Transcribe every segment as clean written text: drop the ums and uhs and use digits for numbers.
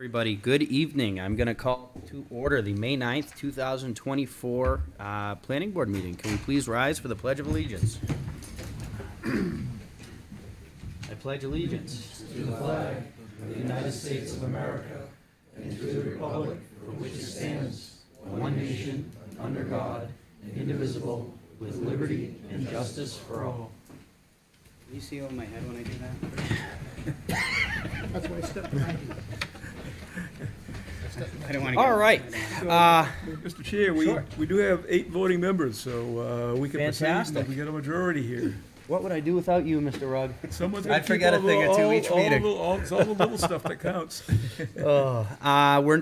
Everybody, good evening. I'm going to call to order the May 9th, 2024 Planning Board meeting. Can we please rise for the Pledge of Allegiance? I pledge allegiance to the flag of the United States of America and to the republic for which it stands, one nation, under God, indivisible, with liberty and justice for all. Do you see over my head when I do that? That's why I stepped behind you. I don't want to. All right. Mr. Chair, we do have 8 voting members, so we can proceed. Fantastic. We get a majority here. What would I do without you, Mr. Rugg? Someone's I'd got to keep forget a all thing or two each meeting. It's all the little stuff that counts.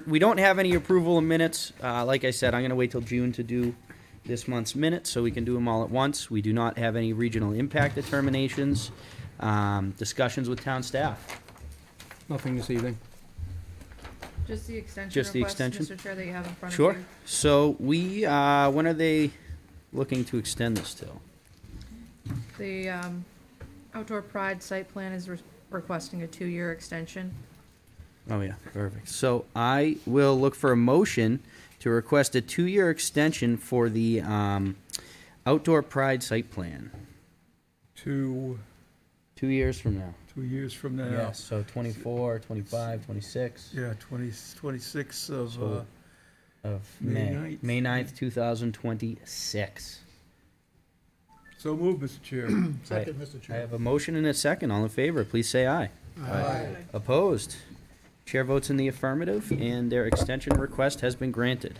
We don't have any approval of minutes. Like I said, I'm going to wait till June to do this month's minutes so we can do them all at once. We do not have any regional impact determinations, discussions with town staff. Nothing this evening. Just the extension Just the request, extension? Mr. Chair, that you have in front of Sure. you. So we, when are they looking to extend this till? The Outdoor Pride site plan is requesting a 2-year extension. Oh, yeah, perfect. So I will look for a motion to request a 2-year extension for the Outdoor Pride site plan. 2 2 years from now. years from now. Yes, so 24, 25, 26 Yeah, 26 of, So- of May May. 9th. May 9th, 2026. so move, Mr. Chair. Second, Mr. I Chair. have a motion and a second. All in favor, please say aye. Aye. Opposed? Chair votes in the affirmative, and their extension request has been granted.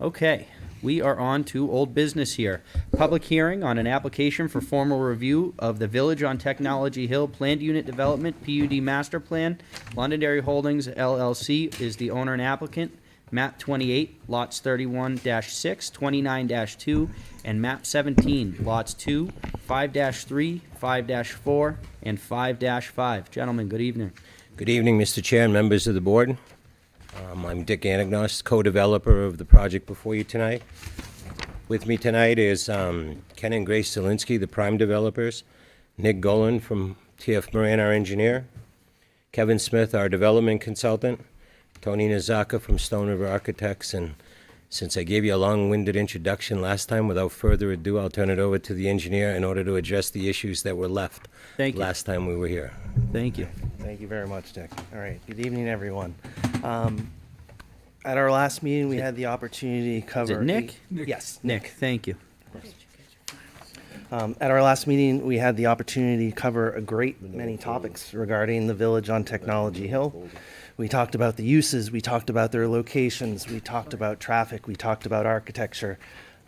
Okay, we are on to old business here. Public hearing on an application for formal review of the Village on Technology Hill Planned Unit Development PUD Master Plan. Londonderry Holdings LLC is the owner and applicant. Map 28, lots 31-6, 29-2, and map 17, lots 2, 5-3, 5-4, and 5-5. Gentlemen, good evening. Good evening, Mr. Chair and members of the board. I'm Dick Anagnos, co-developer of the project before you tonight. With me tonight is Ken and Grace Zielinski, the prime developers, Nick Golan from TF Moran, our engineer, Kevin Smith, our development consultant, Tony Nazaka from Stone River Architects, and since I gave you a long-winded introduction last time, without further ado, I'll turn it over to the engineer in order to address the issues that were left Thank you. last time we were here. Thank you. Thank you very much, Dick. All right, good evening, everyone. At our last meeting, we had the opportunity to cover... Nick? Yes. Nick, thank you. At our last meeting, we had the opportunity to cover a great many topics regarding the Village on Technology Hill. We talked about the uses, we talked about their locations, we talked about traffic, we talked about architecture.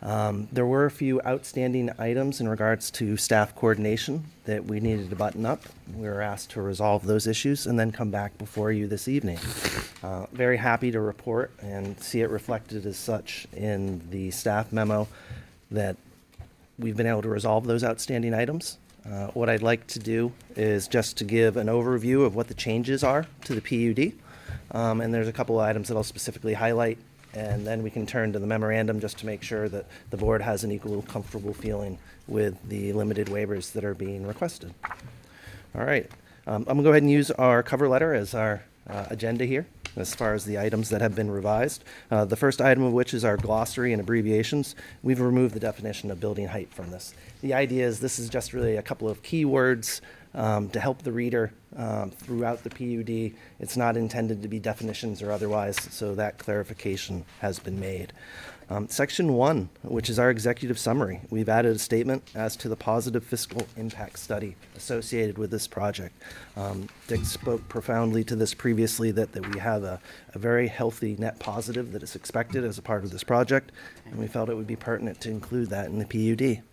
There were a few outstanding items in regards to staff coordination that we needed to button up. We were asked to resolve those issues and then come back before you this evening. Very happy to report and see it reflected as such in the staff memo that we've been able to resolve those outstanding items. What I'd like to do is just to give an overview of what the changes are to the PUD. And there's a couple of items that I'll specifically highlight, and then we can turn to the memorandum just to make sure that the board has an equal comfortable feeling with the limited waivers that are being requested. All right. I'm going to go ahead and use our cover letter as our agenda here as far as the items that have been revised. The first item of which is our glossary and abbreviations. We've removed the definition of building height from this. The idea is this is just really a couple of keywords to help the reader throughout the PUD. It's not intended to be definitions or otherwise, so that clarification has been made. Section 1, which is our executive summary, we've added a statement as to the positive fiscal impact study associated with this project. Dick spoke profoundly to this previously, that we have a very healthy net positive that is expected as a part of this project, and we felt it would be pertinent to include that in the PUD.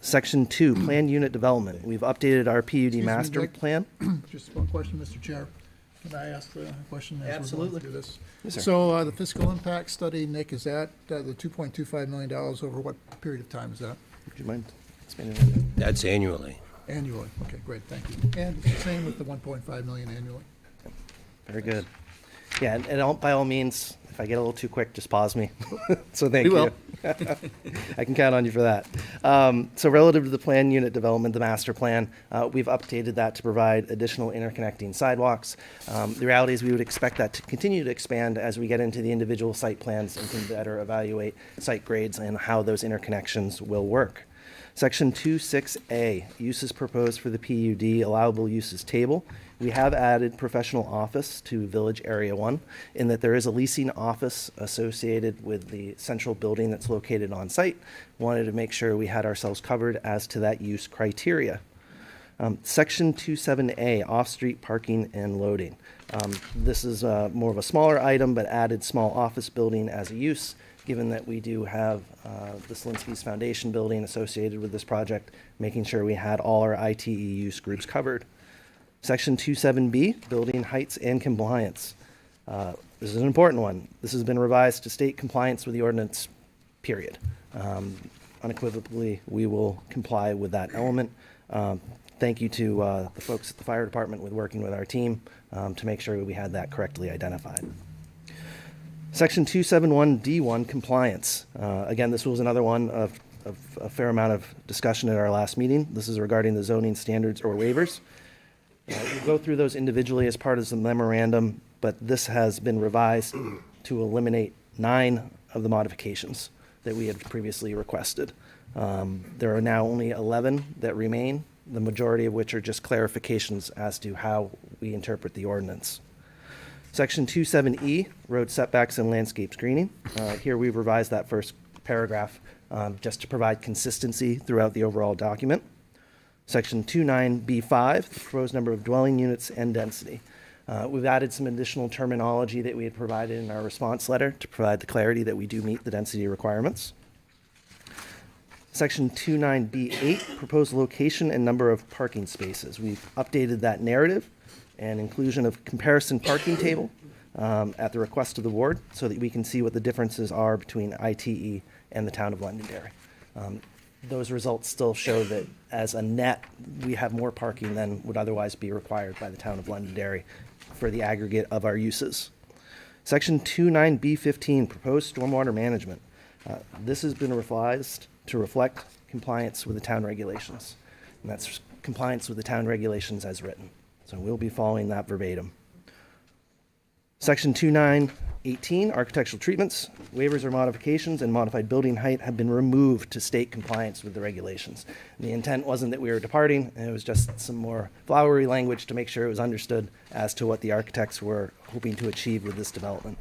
Section 2, planned unit development. We've updated our PUD Excuse me, master Dick. plan. Just one question, Mr. Chair. Can I ask the question as we're Absolutely. going through this? Yes, sir. So the fiscal impact study, Nick, is that the $2.25 million over what period of time is that? Would you mind expanding on that? That's annually. Annually? Okay, great, thank you. And it's the same with the $1.5 million annually? Very good. Yeah, and by all means, if I get a little too quick, just pause me. So thank We will. you. I can count on you for that. So relative to the plan unit development, the master plan, we've updated that to provide additional interconnecting sidewalks. The reality is we would expect that to continue to expand as we get into the individual site plans and can better evaluate site grades and how those interconnections will work. Section 26A, uses proposed for the PUD, allowable uses table. We have added professional office to Village Area 1 in that there is a leasing office associated with the central building that's located on site. Wanted to make sure we had ourselves covered as to that use criteria. Section 27A, off-street parking and loading. This is more of a smaller item, but added small office building as a use, given that we do have the Selinsky's Foundation building associated with this project, making sure we had all our ITE use groups covered. Section 27B, building heights and compliance. This is an important one. This has been revised to state compliance with the ordinance, period. Unequivocally, we will comply with that element. Thank you to the folks at the fire department with working with our team to make sure we had that correctly identified. Section 271D1, compliance. Again, this was another one of a fair amount of discussion at our last meeting. This is regarding the zoning standards or waivers. We'll go through those individually as part of the memorandum, but this has been revised to eliminate 9 of the modifications that we had previously requested. There are now only 11 that remain, the majority of which are just clarifications as to how we interpret the ordinance. Section 27E, road setbacks and landscape screening. Here we've revised that first paragraph just to provide consistency throughout the overall document. Section 29B5, the proposed number of dwelling units and density. We've added some additional terminology that we had provided in our response letter to provide the clarity that we do meet the density requirements. Section 29B8, proposed location and number of parking spaces. We've updated that narrative and inclusion of comparison parking table at the request of the board so that we can see what the differences are between ITE and the town of Londonderry. Those results still show that as a net, we have more parking than would otherwise be required by the town of Londonderry for the aggregate of our uses. Section 29B15, proposed stormwater management. This has been revised to reflect compliance with the town regulations. And that's compliance with the town regulations as written. So we'll be following that verbatim. Section 2918, architectural treatments, waivers or modifications and modified building height have been removed to state compliance with the regulations. And the intent wasn't that we were departing, it was just some more flowery language to make sure it was understood as to what the architects were hoping to achieve with this development.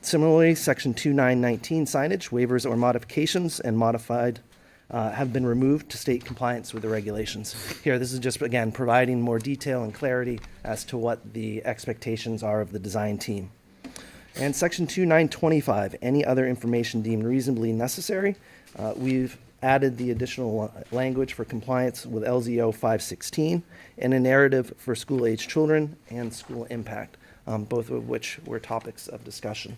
Similarly, section 2919, signage, waivers or modifications and modified have been removed to state compliance with the regulations. Here, this is just, again, providing more detail and clarity as to what the expectations are of the design team. And section 2925, any other information deemed reasonably necessary. We've added the additional language for compliance with LZO 516 and a narrative for school-age children and school impact, both of which were topics of discussion.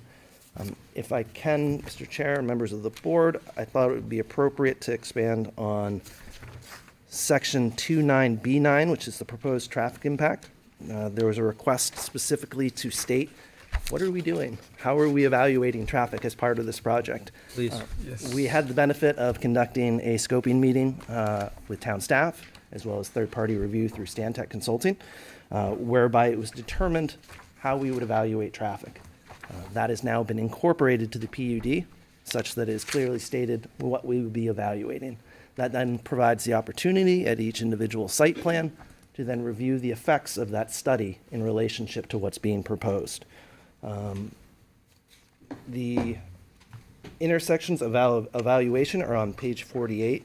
If I can, Mr. Chair, members of the board, I thought it would be appropriate to expand on section 29B9, which is the proposed traffic impact. There was a request specifically to state, what are we doing? How are we evaluating traffic as part of this project? Please. Yes. We had the benefit of conducting a scoping meeting with town staff, as well as third-party review through Stantec Consulting, whereby it was determined how we would evaluate traffic. That has now been incorporated to the PUD, such that it is clearly stated what we would be evaluating. That then provides the opportunity at each individual site plan to then review the effects of that study in relationship to what's being proposed. The intersections evaluation are on page 48,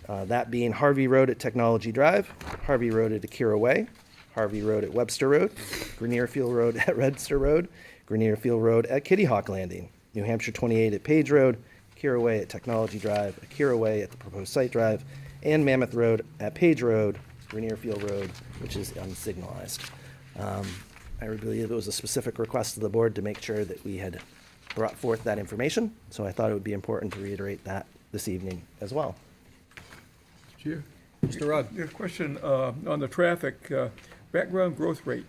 that being Harvey Road at Technology Drive, Harvey Road at Akira Way, Harvey Road at Webster Road, Grenier Field Road at Redster Road, Grenier Field Road at Kitty Hawk Landing, New Hampshire 28 at Page Road, Akira Way at Technology Drive, Akira Way at the proposed site drive, and Mammoth Road at Page Road, Grenier Field Road, which is unsignalized. I believe it was a specific request of the board to make sure that we had brought forth that information, so I thought it would be important to reiterate that this evening as well. Chair? Mr. Rugg. Yeah, question on the traffic, background growth rate.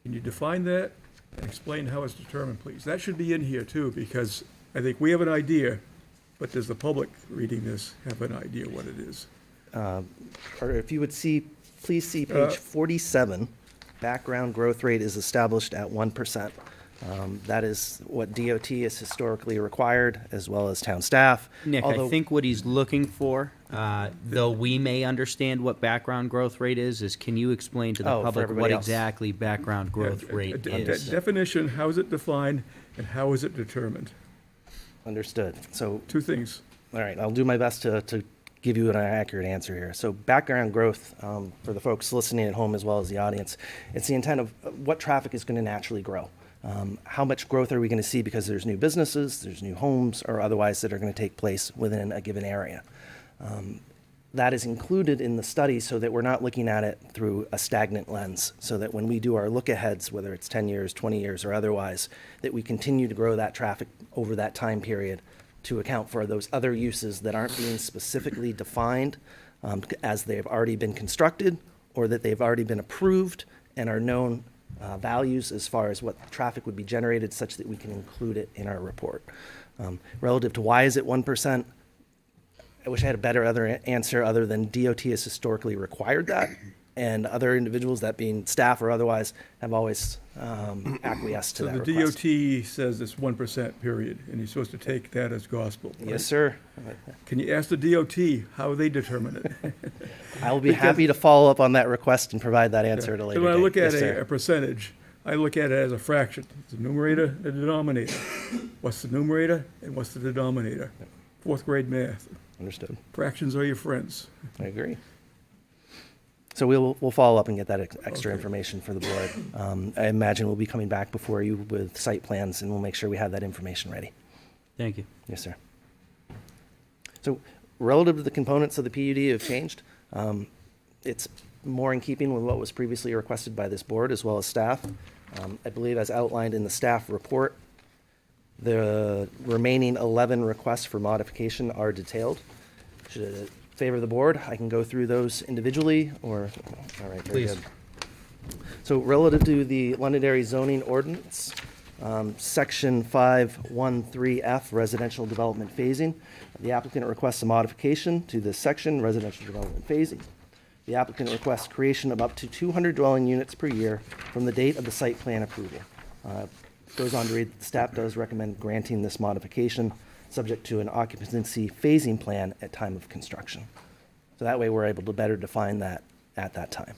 Can you define that and explain how it's determined, please? That should be in here too, because I think we have an idea, but does the public reading this have an idea what it is? Or if you would see, please see page 47. Background growth rate is established at 1%. That is what DOT has historically required, as well as town staff. Nick, I Although- think what he's looking for, though we may understand what background growth rate is can you explain to the Oh, for public everybody what else. exactly background growth Yeah, rate a is? definition, how is it defined, and how is it determined? Understood. So, Two things. all right, I'll do my best to give you an accurate answer here. So background growth, for the folks listening at home as well as the audience, it's the intent of what traffic is going to naturally grow. How much growth are we going to see because there's new businesses, there's new homes, or otherwise that are going to take place within a given area. That is included in the study so that we're not looking at it through a stagnant lens, so that when we do our look-aheads, whether it's 10 years, 20 years, or otherwise, that we continue to grow that traffic over that time period to account for those other uses that aren't being specifically defined as they've already been constructed or that they've already been approved and are known values as far as what traffic would be generated such that we can include it in our report. Relative to why is it 1%, I wish I had a better other answer other than DOT has historically required that, and other individuals, that being staff or otherwise, have always acquiesced to So that the request. DOT says it's 1% period, and you're supposed to take that as gospel. right? Yes, sir. Can you ask the DOT how they determine it? I will be happy to follow up on that request and provide that answer at a later So when I date. look at Yes, sir. a percentage, I look at it as a fraction. It's the numerator, the denominator. What's the numerator and what's the denominator? Fourth grade math. Understood. Fractions are your friends. I agree. So we'll follow up and get that extra Okay. information for the board. I imagine we'll be coming back before you with site plans, and we'll make sure we have that information ready. Thank you. Yes, sir. So relative to the components of the PUD have changed. It's more in keeping with what was previously requested by this board as well as staff. I believe as outlined in the staff report, the remaining 11 requests for modification are detailed. Should it favor the board, I can go through those individually or, all right, very Please. good. So relative to the Londonderry zoning ordinance, section 513F, residential development phasing, the applicant requests a modification to this section, residential development phasing. The applicant requests creation of up to 200 dwelling units per year from the date of the site plan approval. Goes on to read, that the staff does recommend granting this modification, subject to an occupancy phasing plan at time of construction. So that way we're able to better define that at that time.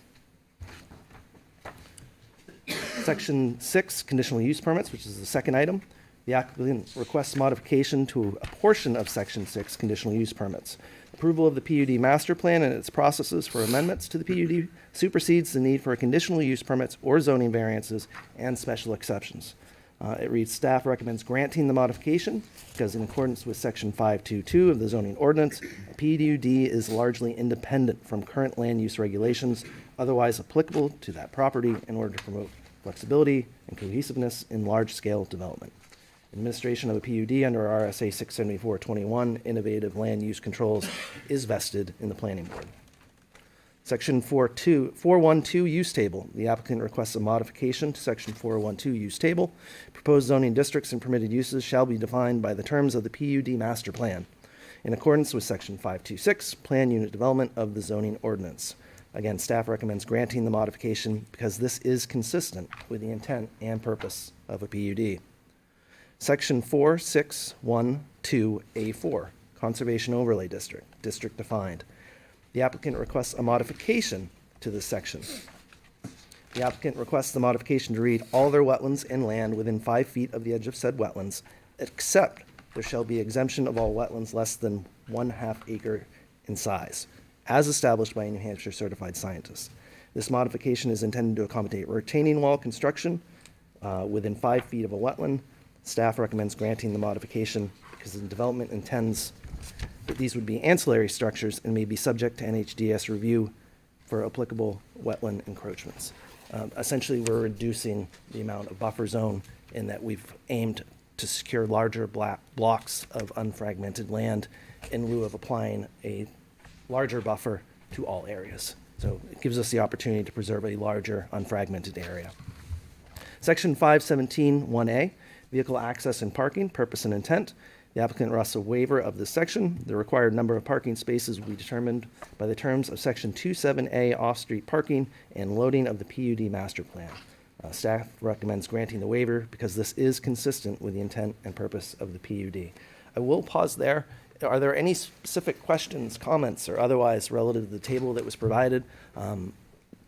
Section 6, conditional use permits, which is the second item. The applicant requests modification to a portion of Section 6, conditional use permits. Approval of the PUD master plan and its processes for amendments to the PUD supersedes the need for conditional use permits or zoning variances and special exceptions. It reads, staff recommends granting the modification because in accordance with Section 522 of the zoning ordinance, a PUD is largely independent from current land use regulations otherwise applicable to that property in order to promote flexibility and cohesiveness in large-scale development. Administration of a PUD under RSA 674-21, innovative land use controls, is vested in the planning board. Section 412 use table. The applicant requests a modification to section 412 use table. Proposed zoning districts and permitted uses shall be defined by the terms of the PUD master plan in accordance with section 526, plan unit development of the zoning ordinance. Again, staff recommends granting the modification because this is consistent with the intent and purpose of a PUD. Section 4612A4, Conservation Overlay District, district defined. The applicant requests a modification to this section. The applicant requests the modification to read all their wetlands and land within 5 feet of the edge of said wetlands, except there shall be exemption of all wetlands less than 1/2 acre in size, as established by a New Hampshire certified scientist. This modification is intended to accommodate retaining wall construction within 5 feet of a wetland. Staff recommends granting the modification because the development intends that these would be ancillary structures and may be subject to NHDS review for applicable wetland encroachments. Essentially, we're reducing the amount of buffer zone in that we've aimed to secure larger blocks of unfragmented land in lieu of applying a larger buffer to all areas. So it gives us the opportunity to preserve a larger unfragmented area. Section 517(1)A, Vehicle access and parking, purpose and intent. The applicant requests a waiver of this section. The required number of parking spaces will be determined by the terms of Section 27A off-street parking and loading of the PUD master plan. Staff recommends granting the waiver because this is consistent with the intent and purpose of the PUD. I will pause there. Are there any specific questions, comments, or otherwise relative to the table that was provided?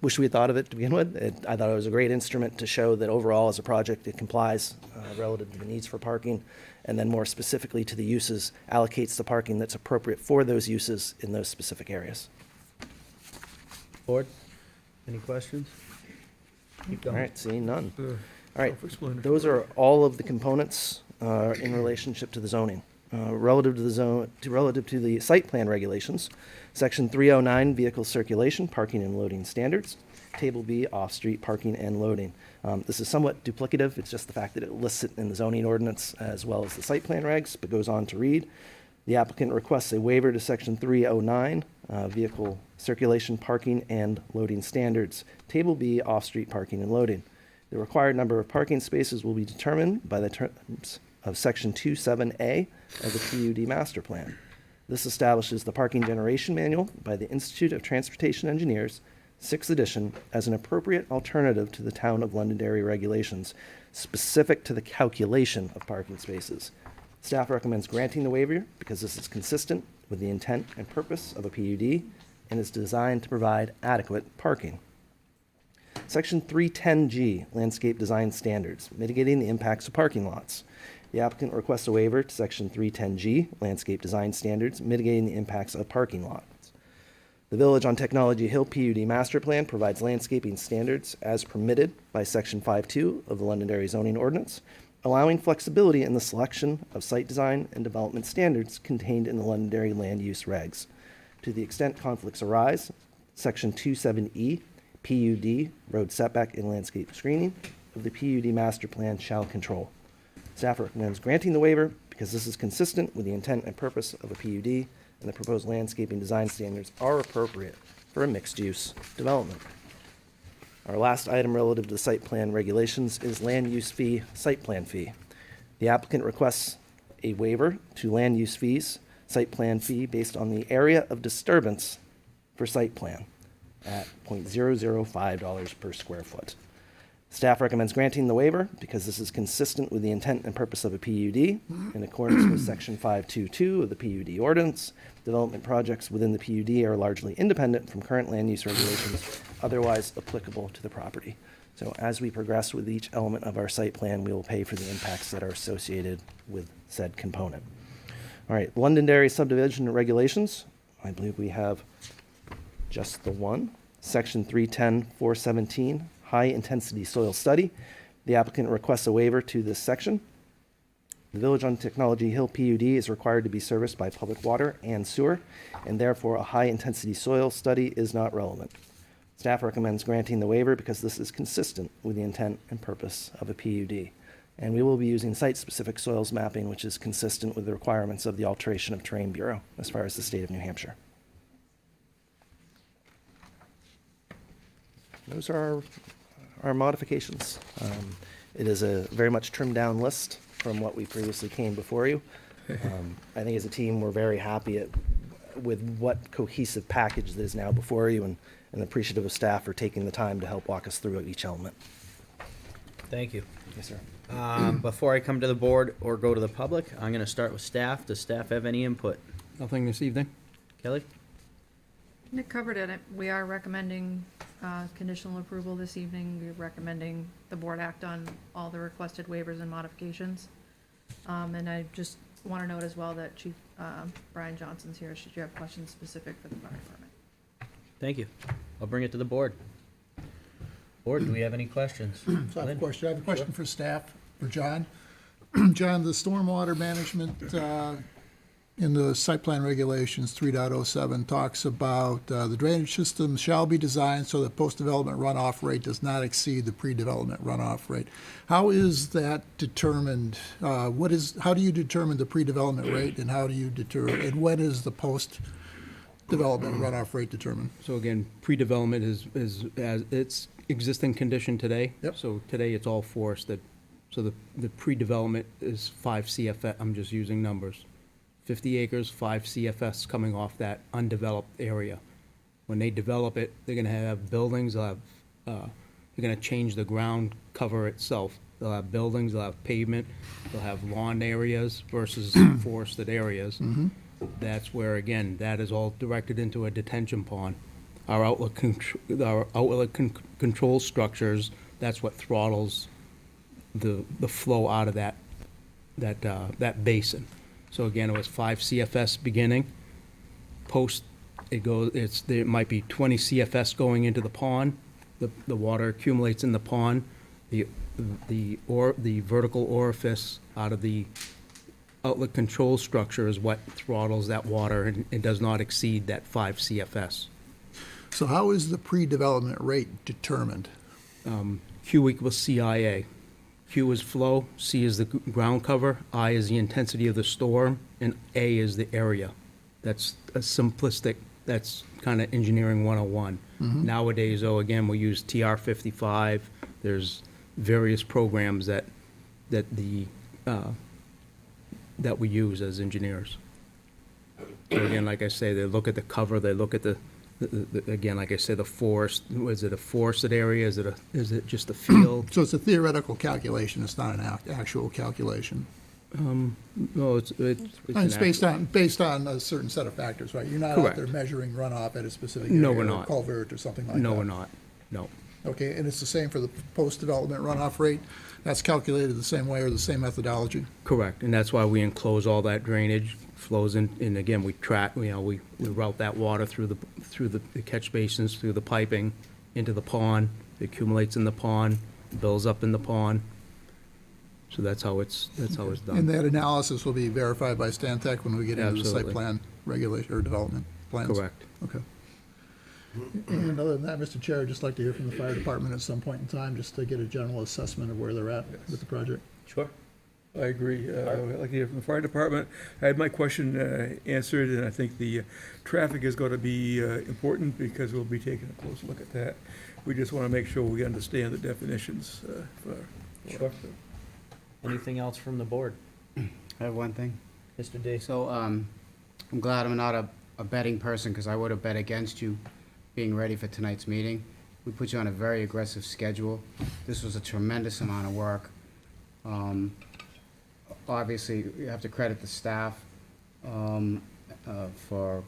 Wish we had thought of it to begin with. I thought it was a great instrument to show that overall as a project it complies relative to the needs for parking, and then more specifically to the uses, allocates the parking that's appropriate for those uses in those specific areas. Board, any questions? Keep All going. right, seeing none. Uh, All right, Self-explanatory. those are all of the components in relationship to the zoning. Relative to the site plan regulations, Section 309, vehicle circulation, parking and loading standards. Table B, off-street parking and loading. This is somewhat duplicative. It's just the fact that it lists it in the zoning ordinance as well as the site plan regs, but goes on to read. The applicant requests a waiver to Section 309, vehicle circulation, parking and loading standards. Table B, off-street parking and loading. The required number of parking spaces will be determined by the terms of Section 27A of the PUD master plan. This establishes the parking generation manual by the Institute of Transportation Engineers, 6th edition, as an appropriate alternative to the town of Londonderry regulations, specific to the calculation of parking spaces. Staff recommends granting the waiver because this is consistent with the intent and purpose of a PUD and is designed to provide adequate parking. Section 310G, landscape design standards, mitigating the impacts of parking lots. The applicant requests a waiver to Section 310G, landscape design standards, mitigating the impacts of parking lots. The Village on Technology Hill PUD master plan provides landscaping standards as permitted by Section 5.2 of the Londonderry zoning ordinance, allowing flexibility in the selection of site design and development standards contained in the Londonderry land use regs. To the extent conflicts arise, Section 27E, PUD, road setback and landscape screening of the PUD master plan shall control. Staff recommends granting the waiver because this is consistent with the intent and purpose of a PUD, and the proposed landscaping design standards are appropriate for a mixed-use development. Our last item relative to the site plan regulations is land use fee, site plan fee. The applicant requests a waiver to land use fees, site plan fee based on the area of disturbance for site plan at $0.005 per square foot. Staff recommends granting the waiver because this is consistent with the intent and purpose of a PUD in accordance with Section 522 of the PUD ordinance. Development projects within the PUD are largely independent from current land use regulations otherwise applicable to the property. So as we progress with each element of our site plan, we will pay for the impacts that are associated with said component. All right, Londonderry subdivision regulations. I believe we have just the one. Section 310-417, high-intensity soil study. The applicant requests a waiver to this section. The Village on Technology Hill PUD is required to be serviced by public water and sewer, and therefore a high-intensity soil study is not relevant. Staff recommends granting the waiver because this is consistent with the intent and purpose of a PUD. And we will be using site-specific soils mapping, which is consistent with the requirements of the Alteration of Terrain Bureau as far as the state of New Hampshire. Those are our modifications. It is a very much trimmed down list from what we previously came before you. I think as a team, we're very happy with what cohesive package that is now before you, and appreciative of staff for taking the time to help walk us through each element. Thank you. Yes, sir. Before I come to the board or go to the public, I'm going to start with staff. Does staff have any input? Nothing this evening? Kelly? Nick covered it. We are recommending conditional approval this evening. We're recommending the board act on all the requested waivers and modifications. And I just want to note as well that Chief Brian Johnson's here, should you have questions specific for the fire department. Thank you. I'll bring it to the board. Board, do we have any questions? So I have a question for staff, for John. John, the stormwater management in the site plan regulations 3.07 talks about the drainage system shall be designed so that post-development runoff rate does not exceed the pre-development runoff rate. How is that determined? How do you determine the pre-development rate, and how do you and when is the post-development runoff rate determined? So again, pre-development is as its existing condition today. Yep. So today, it's all forested So the pre-development is 5 CFS, I'm just using numbers. 50 acres, 5 CFS coming off that undeveloped area. When they develop it, they're gonna have buildings, they'll have, they're gonna change the ground cover itself. They'll have buildings, they'll have pavement, they'll have lawn areas versus forested areas. That's where, again, that is all directed into a detention pond. Our outlet control structures, that's what throttles the flow out of that basin. So again, it was 5 CFS beginning. Post, it might be 20 CFS going into the pond. The water accumulates in the pond. The vertical orifice out of the outlet control structure is what throttles that water, and it does not exceed that 5 CFS. So how is the pre-development rate determined? Q equals CIA. Q is flow, C is the ground cover, I is the intensity of the storm, and A is the area. That's a simplistic, that's kind of engineering 101. Nowadays, though, again, we use TR55. There's various programs that we use as engineers. So again, like I say, they look at the cover, they look at again, like I said, the forest. Was it a forested area? Is it just a field? So it's a theoretical calculation, it's not an actual calculation. No, it's I mean, it's based on a certain set of factors, right? You're not out there Correct. measuring runoff at a specific No, area we're or not. culvert or something like that. No, we're not. No. Okay, and it's the same for the post-development runoff rate? That's calculated the same way or the same methodology? Correct, and that's why we enclose all that drainage, flows in, and again, we track, we route that water through the catch basins, through the piping, into the pond, it accumulates in the pond, builds up in the pond. So that's how it's And done. that analysis will be verified by Stantec when we get into the site Absolutely. plan regulation or development plans? Correct. Okay. And other than that, Mr. Chair, I'd just like to hear from the fire department at some point in time, just to get a general assessment of where they're at with the project. Sure. I agree. I'd like to hear from the fire department. I had my question answered, and I think the traffic is going to be important because we'll be taking a close look at that. We just want to make sure we understand the definitions. Sure. Anything else from the board? I have one thing. Mr. D? So, I'm glad I'm not a betting person, because I would have bet against you being ready for tonight's meeting. We put you on a very aggressive schedule. This was a tremendous amount of work. Obviously, you have to credit the staff for,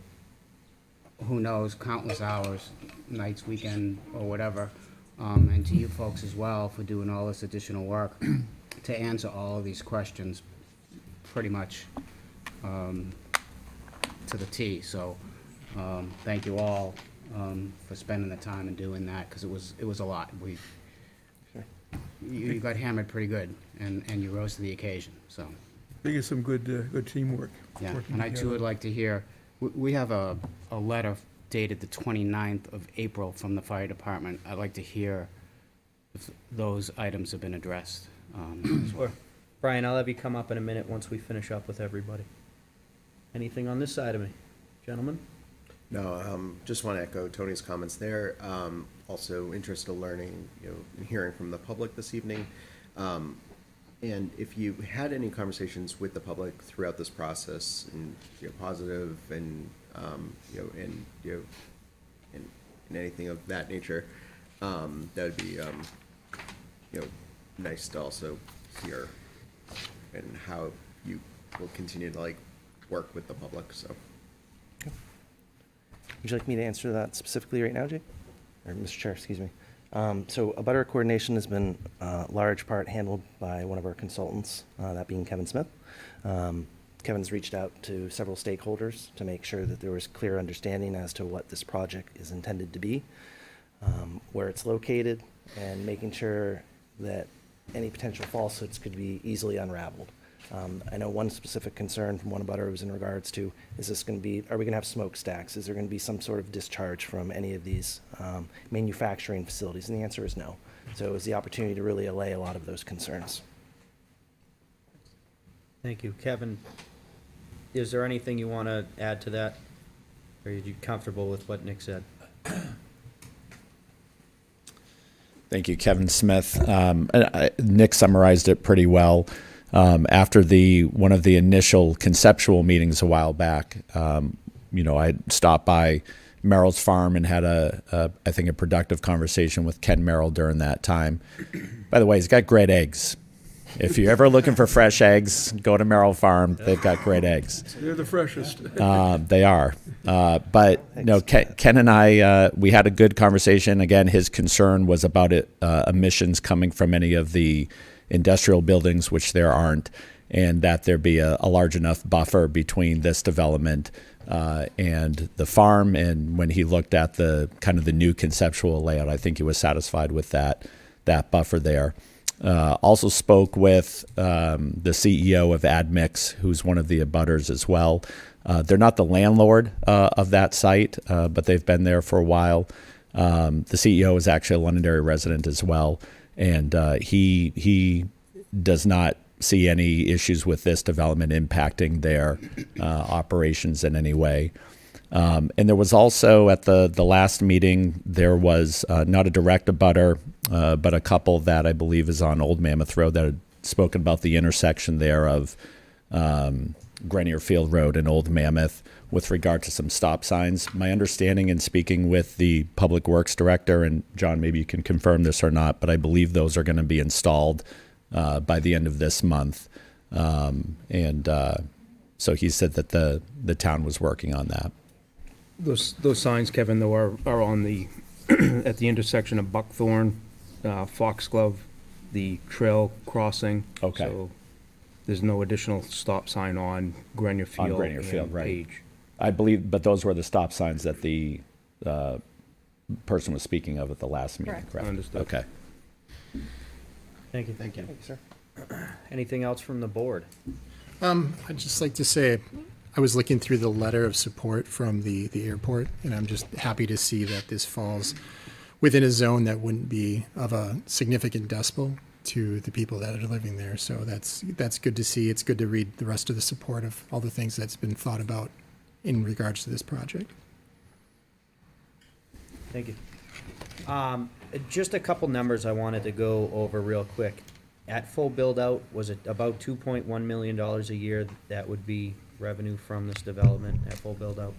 who knows, countless hours, nights, weekend, or whatever, and to you folks as well for doing all this additional work to answer all of these questions pretty much to the T. So, thank you all for spending the time and doing that, because it was a lot. You got hammered pretty good, and you rose to the occasion, so. I think it's some good teamwork. Yeah, working and I too together. would like to hear, we have a letter dated the 29th of April from the fire department. I'd like to hear if those items have been addressed. as well. Sure. Brian, I'll have you come up in a minute once we finish up with everybody. Anything on this side of me? Gentlemen? No, just want to echo Tony's comments there. Also interested in learning, and hearing from the public this evening. And if you had any conversations with the public throughout this process, and positive, and and anything of that nature, that would be nice to also hear, and how you will continue to work with the public. So. Would you like me to answer that specifically right now, Jay? Or Mr. Chair, excuse me. So abutter coordination has been large part handled by one of our consultants, that being Kevin Smith. Kevin's reached out to several stakeholders to make sure that there was clear understanding as to what this project is intended to be, where it's located, and making sure that any potential falsehoods could be easily unraveled. I know one specific concern from one abutter was in regards to, are we going to have smokestacks? Is there going to be some sort of discharge from any of these manufacturing facilities? And the answer is no. So it was the opportunity to really allay a lot of those concerns. Thank you. Kevin, is there anything you want to add to that? Or are you comfortable with what Nick said? Thank you, Kevin Smith. Nick summarized it pretty well. After one of the initial conceptual meetings a while back, I stopped by Merrill's farm and had I think a productive conversation with Ken Merrill during that time. By the way, he's got great eggs. If you're ever looking for fresh eggs, go to Merrill Farm. They've got great eggs. They're the freshest. They are. But no, Ken and I, we had a good conversation. Again, his concern was about emissions coming from any of the industrial buildings, which there aren't, and that there be a large enough buffer between this development and the farm. And when he looked at the kind of the new conceptual layout, I think he was satisfied with that buffer there. Also spoke with the CEO of AdMix, who's one of the abutters as well. They're not the landlord of that site, but they've been there for a while. The CEO is actually a Londonderry resident as well, and he does not see any issues with this development impacting their operations in any way. And there was also at the last meeting, there was not a direct abutter, but a couple that I believe is on Old Mammoth Road that had spoken about the intersection there of Grenier Field Road and Old Mammoth with regard to some stop signs. My understanding in speaking with the Public Works Director, and John, maybe you can confirm this or not, but I believe those are going to be installed by the end of this month. So he said that the town was working on that. Those signs, Kevin, though, are on the, at the intersection of Buckthorn, Foxglove, the trail crossing. Okay. So there's no additional stop sign on Grenier Field. On Grenier Field, and right. Page. I believe, but those were the stop signs that the person was speaking of at the last meeting, Correct. correct? Understood. Okay. Thank you. Thank you. Sir. Anything else from the board? I'd just like to say, I was looking through the letter of support from the airport, and I'm just happy to see that this falls within a zone that wouldn't be of a significant decibel to the people that are living there. So that's good to see. It's good to read the rest of the support of all the things that's been thought about in regards to this project. Thank you. Just a couple numbers I wanted to go over real quick. At full build-out, was it about $2.1 million a year that would be revenue from this development at full build-out?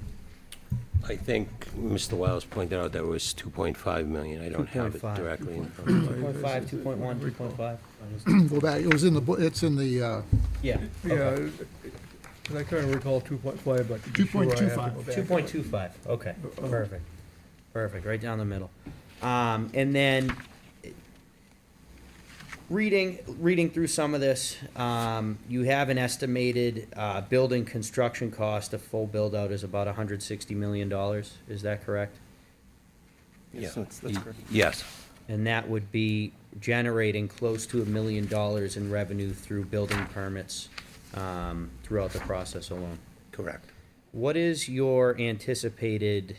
I think Mr. Wiles pointed out that it was 2.5 million. I don't have it 2.5. directly in front of me. 2.5, 2.1, 2.5? Go back, it's in the, Yeah. Yeah, I kind of recall 2.5, but. 2.25. 2.25, okay, perfect. Perfect, right down the middle. And then, reading through some of this, you have an estimated building construction cost of full build-out is about $160 million, is that correct? Yeah. That's correct. Yes, And that would be generating close to $1 million in revenue through building permits throughout the process alone. correct. What is your anticipated,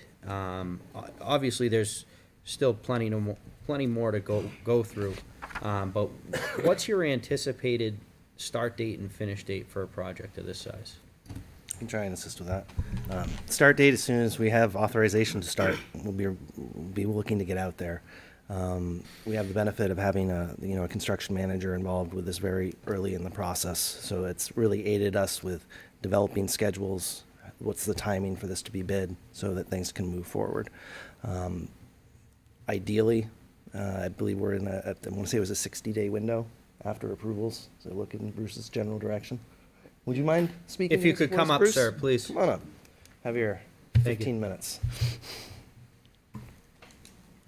obviously, there's still plenty more to go through, but what's your anticipated start date and finish date for a project of this size? I can try and assist with that. Start date, as soon as we have authorization to start, we'll be looking to get out there. We have the benefit of having a construction manager involved with this very early in the process, so it's really aided us with developing schedules. What's the timing for this to be bid so that things can move forward? Ideally, I believe we're in I want to say it was a 60-day window after approvals, so look in Bruce's general direction. Would you mind speaking? If you to could this come for us, up, Bruce? sir, please. Come on up. Have your Thank you. 15 minutes.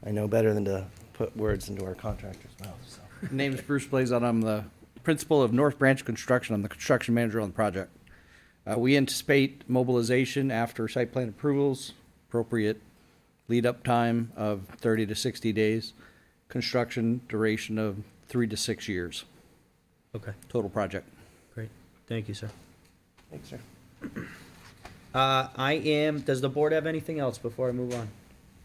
I know better than to put words into our contractor's mouth, so. Name's Bruce Blazon. I'm the principal of North Branch Construction. I'm the construction manager on the project. We anticipate mobilization after site plan approvals, appropriate lead-up time of 30 to 60 days, construction duration of 3 to 6 years, Okay, total project. great. Thank you, sir. Thanks, sir. Does the board have anything else before I move on?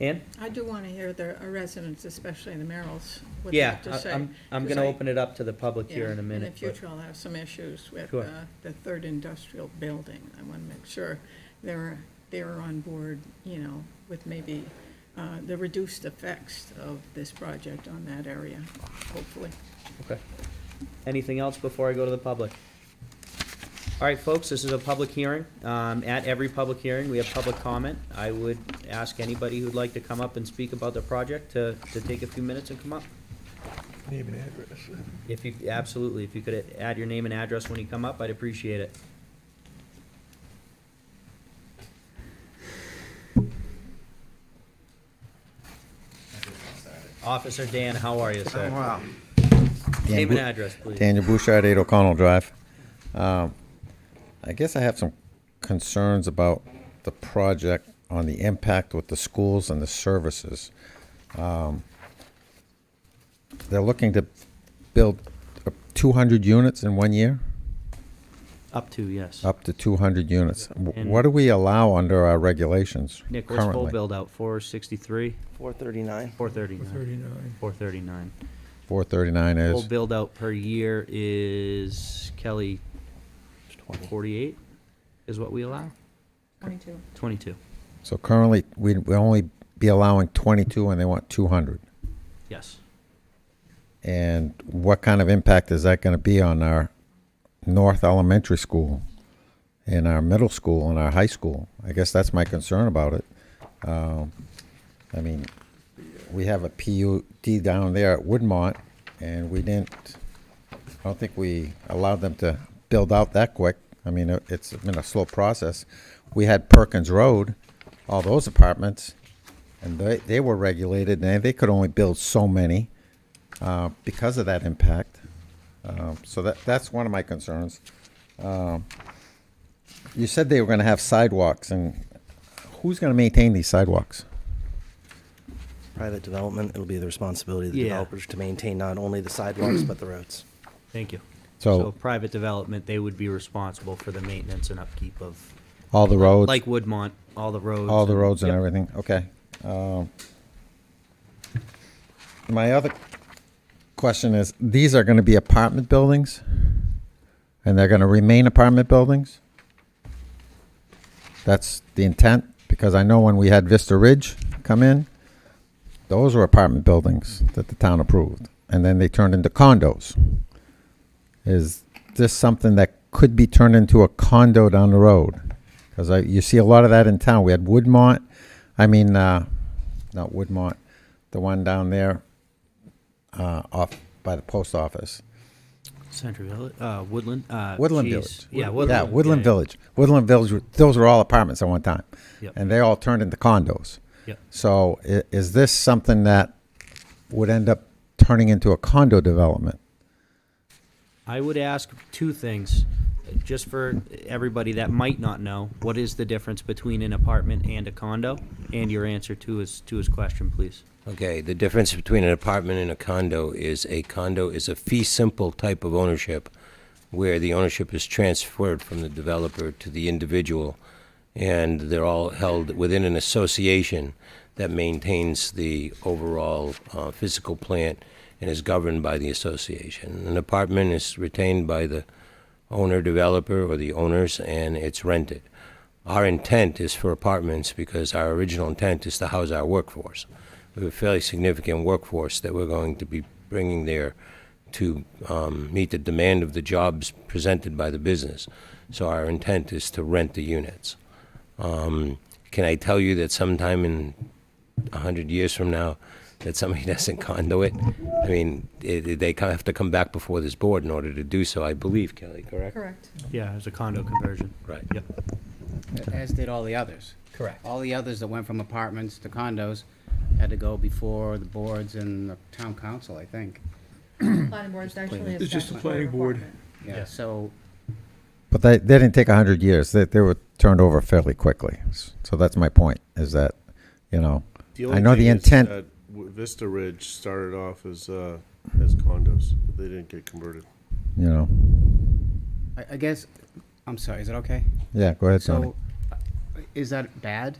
Ann? I do want to hear the residents, especially the Merrills, what they Yeah, have to say. I'm 'cause gonna I- open it up to the public here in a yeah, minute. In the future, I'll have some issues with Sure. the third industrial building. I want to make sure they're on board, with maybe the reduced effects of this project on that area, hopefully. Okay. Anything else before I go to the public? All right, folks, this is a public hearing. At every public hearing, we have public comment. I would ask anybody who'd like to come up and speak about the project to take a few minutes and come up. Name and address. If you, absolutely, if you could add your name and address when you come up, I'd appreciate it. Officer Dan, how are you, sir? Wow. Name and address, please. Daniel Bouchard, 8 O'Connell Drive. I guess I have some concerns about the project on the impact with the schools and the services. They're looking to build 200 units in 1 year? Up to, yes. Up to 200 units. And- What do we allow under our regulations Nick, what's full currently? build out? 463? 439. 439. 39. 439. 439 Full is, build out per year is, Kelly, 48 is what we allow? 22. 22, so currently, we only be allowing 22 and they want 200. yes. And what kind of impact is that going to be on our North Elementary School, and our middle school, and our high school? I guess that's my concern about it. I mean, we have a PUD down there at Woodmont, and I don't think we allowed them to build out that quick. I mean, it's been a slow process. We had Perkins Road, all those apartments, and they were regulated, and they could only build so many because of that impact. So that's one of my concerns. You said they were going to have sidewalks, and who's going to maintain these sidewalks? Private development, it'll be the responsibility of the Yeah. developers to maintain not only the sidewalks, but the roads. Thank you. So- So private development, they would be responsible for the maintenance and upkeep of, All the roads? like Woodmont, all the roads. All the roads and Yep. everything, okay. My other question is, these are gonna be apartment buildings? And they're gonna remain apartment buildings? That's the intent? Because I know when we had Vista Ridge come in, those were apartment buildings that the town approved, and then they turned into condos. Is this something that could be turned into a condo down the road? Because you see a lot of that in town. We had Woodmont, not Woodmont, the one down there off by the post office. Century Village, Woodland. Woodland geez. Village. Yeah, Woodland. Yeah, Woodland yeah. Village. Woodland Village, those were all apartments at one time. Yep. And they all turned into condos. Yep. So is this something that would end up turning into a condo development? I would ask two things, just for everybody that might not know. What is the difference between an apartment and a condo? And your answer to his question, please. Okay, the difference between an apartment and a condo is a fee simple type of ownership where the ownership is transferred from the developer to the individual, and they're all held within an association that maintains the overall physical plant and is governed by the association. An apartment is retained by the owner developer or the owners, and it's rented. Our intent is for apartments because our original intent is to house our workforce. We have a fairly significant workforce that we're going to be bringing there to meet the demand of the jobs presented by the business. So our intent is to rent the units. Can I tell you that sometime in 100 years from now that somebody doesn't condo it? I mean, they have to come back before this board in order to do so, I believe, Kelly, correct? Correct. Yeah, it's a condo conversion. Right. Yep. As did all the others. Correct. All the others that went from apartments to condos had to go before the boards and the town council, I think. Planning board's actually a It's just a statutory planning board. requirement. Yeah, Yeah. so But they didn't take 100 years. They were turned over fairly quickly. So that's my point, is that, I know the intent. Vista Ridge started off as condos. They didn't get converted. I guess, I'm sorry, is it okay? Yeah, go ahead, Tony. So, is that bad?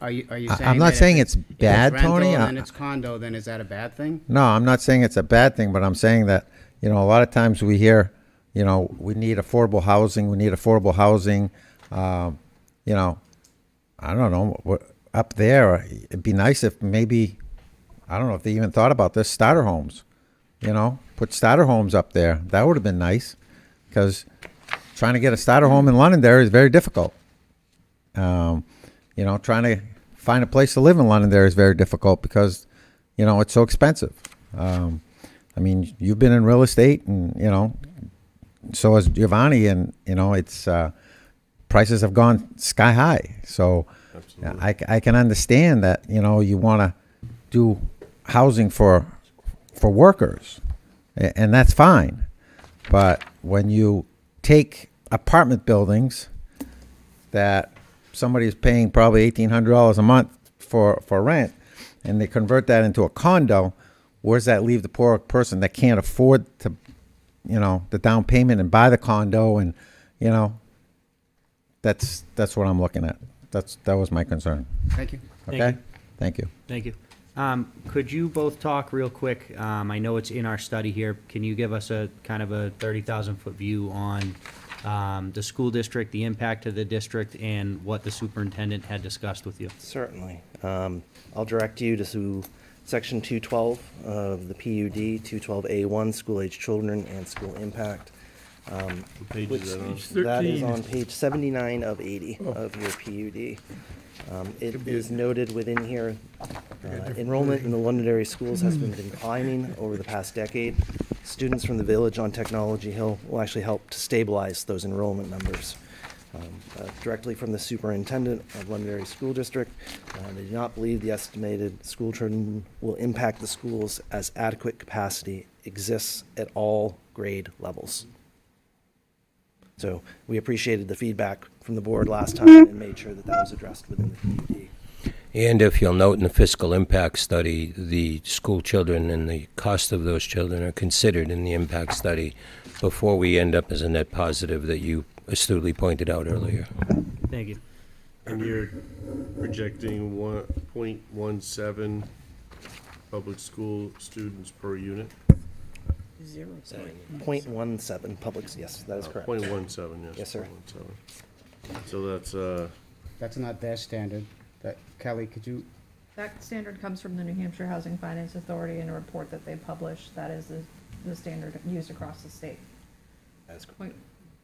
Are you saying? I'm not that saying if it's bad, rental Tony. And then it's condo, then is that a bad thing? No, I'm not saying it's a bad thing, but I'm saying that, a lot of times we hear, we need affordable housing, I don't know, up there, it'd be nice if maybe, I don't know if they even thought about this, starter homes. You know, put starter homes up there. That would have been nice, because trying to get a starter home in Londonderry is very difficult. You know, trying to find a place to live in Londonderry is very difficult because, you know, it's so expensive. I mean, you've been in real estate, and, you know, so has Giovanni, and, you know, it's prices have gone sky high. So I can understand that, you know, you want to do housing for workers, and that's fine. But when you take apartment buildings that somebody is paying probably $1,800 a month for rent, and they convert that into a condo, where does that leave the poor person that can't afford to, you know, the down payment and buy the condo? And, you know, that's what I'm looking at. That was my concern. Thank you. Okay? Thank you. Thank you. Could you both talk real quick? I know it's in our study here. Can you give us a kind of a 30,000-foot view on the school district, the impact of the district, and what the superintendent had discussed with you? Certainly. I'll direct you to Section 212 of the PUD, 212A1, school-age children and school impact. Page is that on? That is on page 79 of 80 of your PUD. It is noted within here, enrollment in the Londonderry schools has been declining over the past decade. Students from the Village on Technology Hill will actually help to stabilize those enrollment numbers. Directly from the superintendent of Londonderry School District, they do not believe the estimated school children will impact the schools as adequate capacity exists at all grade levels. So we appreciated the feedback from the board last time and made sure that that was addressed within the PUD. And if you'll note in the fiscal impact study, the school children and the cost of those children are considered in the impact study before we end up as a net positive that you astutely pointed out earlier. Thank you. And you're projecting 1.17 public school students per unit? 0.17 publics, yes, that is correct. 0.17, yes. Yes, sir. 0.17. So That's not their standard. Kelly, could you, That standard comes from the New Hampshire Housing Finance Authority in a report that they publish. That is the standard used across the state. That's correct.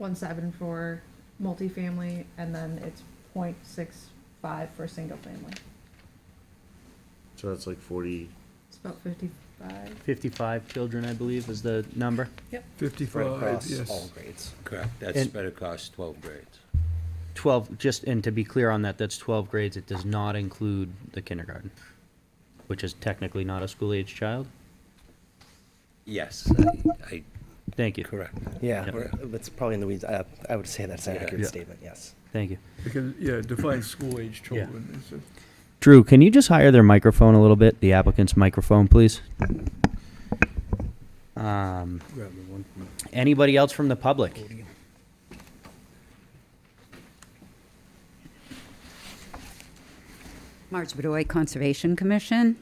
0.17 for multifamily, and then it's 0.65 for single family. so that's like 40. It's about 55. 55 children, I believe, is the number. Yep. 55, Across yes. all grades. Correct. That's And- spread across 12 grades. 12, just, and to be clear on that, that's 12 grades. It does not include the kindergarten, which is technically not a school-age child. Yes, I Thank you. correct. Yeah, Yep. that's probably in the weeds. I would say that's an Yeah. accurate Yeah. statement, yes. Thank you. Because, yeah, define school-age children. It's a- Drew, can you just hire their microphone a little bit, the applicant's microphone, please? Anybody else from the public? Marge Bedoy, Conservation Commission.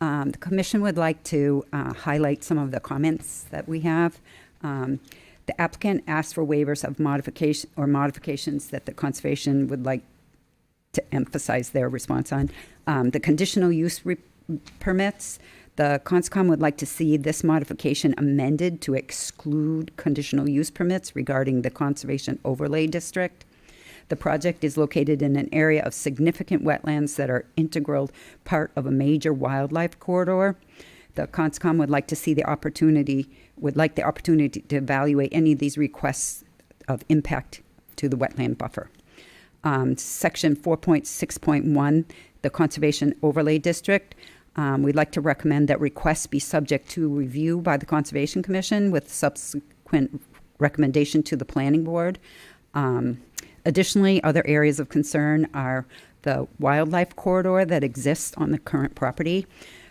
The commission would like to highlight some of the comments that we have. The applicant asked for waivers of modification or modifications that the conservation would like to emphasize their response on. The conditional use permits, the CONSCOM would like to see this modification amended to exclude conditional use permits regarding the Conservation Overlay District. The project is located in an area of significant wetlands that are integral part of a major wildlife corridor. The CONSCOM would like to see the opportunity to evaluate any of these requests of impact to the wetland buffer. Section 4.6.1, the Conservation Overlay District. We'd like to recommend that requests be subject to review by the Conservation Commission with subsequent recommendation to the Planning Board. Additionally, other areas of concern are the wildlife corridor that exists on the current property,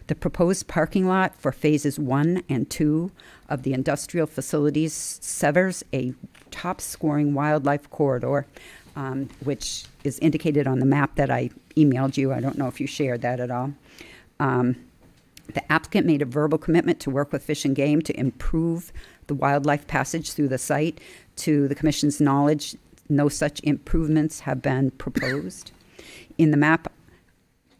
the proposed parking lot for phases 1 and 2 of the industrial facilities severs a top-scoring wildlife corridor, which is indicated on the map that I emailed you. I don't know if you shared that at all. The applicant made a verbal commitment to work with Fish and Game to improve the wildlife passage through the site. To the Commission's knowledge, no such improvements have been proposed. In the map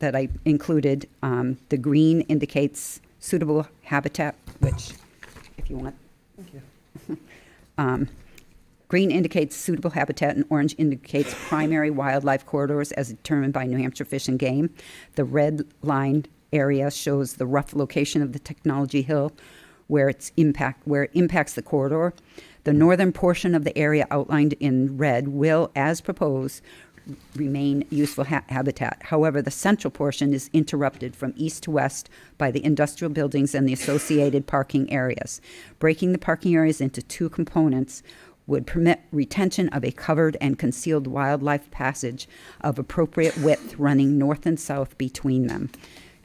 that I included. The green indicates suitable habitat, which, if you want. Green indicates suitable habitat, and orange indicates primary wildlife corridors as determined by New Hampshire Fish and Game. The red line area shows the rough location of the Technology Hill, where it impacts the corridor. The northern portion of the area outlined in red will, as proposed, remain useful habitat. However, the central portion is interrupted from east to west by the industrial buildings and the associated parking areas. Breaking the parking areas into two components would permit retention of a covered and concealed wildlife passage of appropriate width running north and south between them.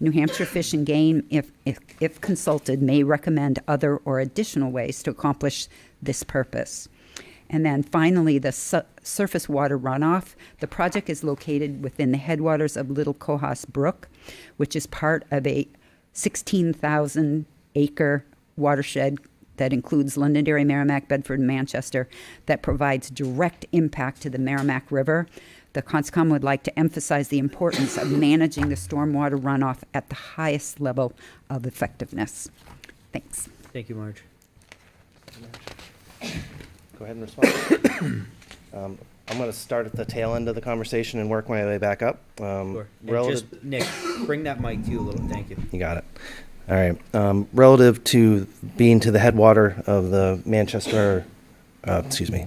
New Hampshire Fish and Game, if consulted, may recommend other or additional ways to accomplish this purpose. And then finally, the surface water runoff. The project is located within the headwaters of Little Cohos Brook, which is part of a 16,000-acre watershed that includes Londonderry, Merrimack, Bedford, and Manchester, that provides direct impact to the Merrimack River. The CONSCOM would like to emphasize the importance of managing the stormwater runoff at the highest level of effectiveness. Thanks. Thank you, Marge. Go ahead and respond. I'm going to start at the tail end of the conversation and work my way back up. Sure. And just, Nick, bring that mic to you a little. Thank you. You got it. All right. Relative to being to the headwater of the Manchester, to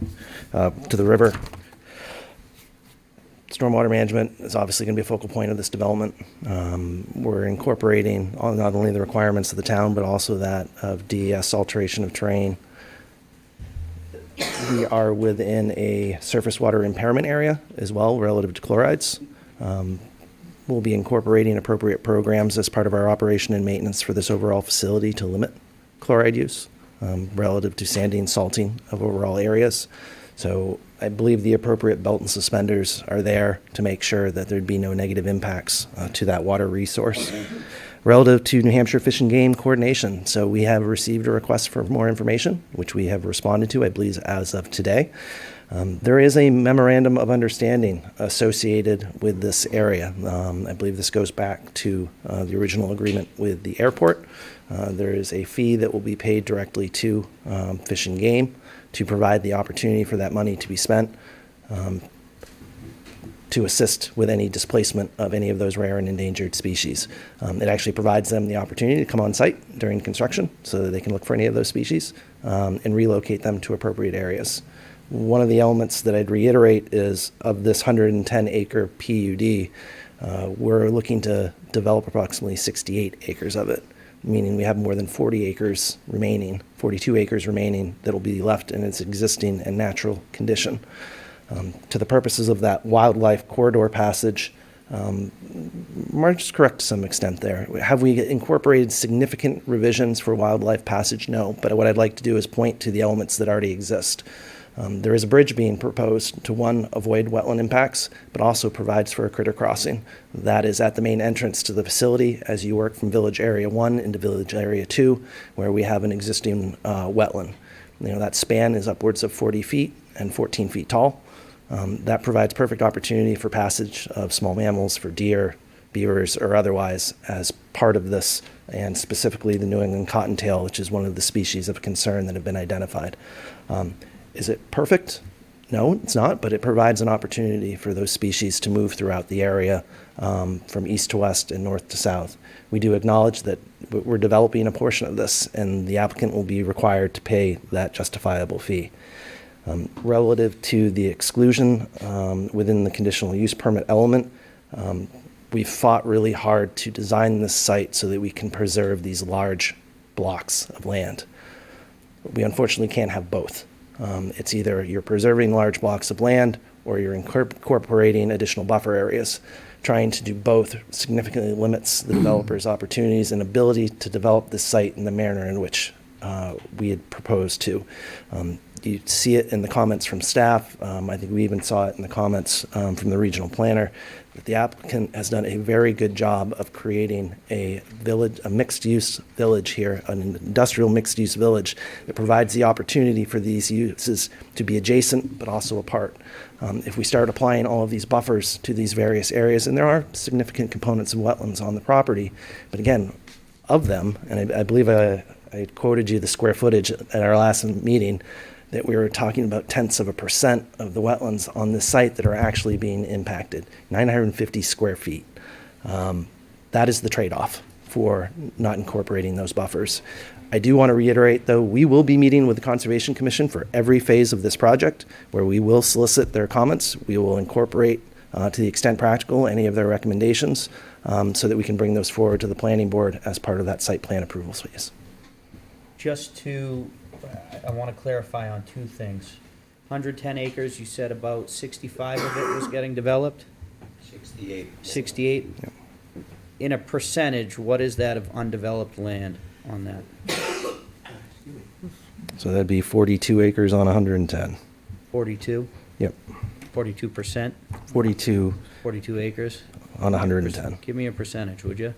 the river, stormwater management is obviously going to be a focal point of this development. We're incorporating not only the requirements of the town, but also that of DES alteration of terrain. We are within a surface water impairment area as well relative to chlorides. We'll be incorporating appropriate programs as part of our operation and maintenance for this overall facility to limit chloride use relative to sanding and salting of overall areas. So I believe the appropriate belt and suspenders are there to make sure that there'd be no negative impacts to that water resource. Relative to New Hampshire Fish and Game coordination, so we have received a request for more information, which we have responded to, I believe, as of today. There is a memorandum of understanding associated with this area. I believe this goes back to the original agreement with the airport. There is a fee that will be paid directly to Fish and Game to provide the opportunity for that money to be spent to assist with any displacement of any of those rare and endangered species. It actually provides them the opportunity to come on site during construction so that they can look for any of those species and relocate them to appropriate areas. One of the elements that I'd reiterate is of this 110-acre PUD, we're looking to develop approximately 68 acres of it, meaning we have more than 40 acres remaining, 42 acres remaining that will be left in its existing and natural condition. To the purposes of that wildlife corridor passage, Marge is correct to some extent there. Have we incorporated significant revisions for wildlife passage? No, but what I'd like to do is point to the elements that already exist. There is a bridge being proposed to, one, avoid wetland impacts, but also provides for a critter crossing. That is at the main entrance to the facility as you work from Village Area 1 into Village Area 2, where we have an existing wetland. That span is upwards of 40 feet and 14 feet tall. That provides perfect opportunity for passage of small mammals, for deer, beavers, or otherwise as part of this, and specifically the New England cottontail, which is one of the species of concern that have been identified. Is it perfect? No, it's not, but it provides an opportunity for those species to move throughout the area from east to west and north to south. We do acknowledge that we're developing a portion of this, and the applicant will be required to pay that justifiable fee. Relative to the exclusion within the conditional use permit element, we've fought really hard to design this site so that we can preserve these large blocks of land. We unfortunately can't have both. It's either you're preserving large blocks of land or you're incorporating additional buffer areas. Trying to do both significantly limits the developer's opportunities and ability to develop this site in the manner in which we had proposed to. You see it in the comments from staff. I think we even saw it in the comments from the regional planner, that the applicant has done a very good job of creating a village, a mixed-use village here, an industrial mixed-use village that provides the opportunity for these uses to be adjacent but also apart. If we start applying all of these buffers to these various areas, and there are significant components of wetlands on the property, but again, of them, and I believe I quoted you the square footage at our last meeting, that we were talking about 0.1% of the wetlands on this site that are actually being impacted, 950 square feet. That is the trade-off for not incorporating those buffers. I do want to reiterate, though, we will be meeting with the Conservation Commission for every phase of this project, where we will solicit their comments. We will incorporate, to the extent practical, any of their recommendations, so that we can bring those forward to the planning board as part of that site plan approval phase. Just to, I want to clarify on two things. 110 acres, you said about 65 of it was getting developed? 68. 68? Yep. In a percentage, what is that of undeveloped land on that? So that'd be 42 acres on 110. 42? Yep, 42%? 42 42 acres? on 110. Give me a percentage, would you?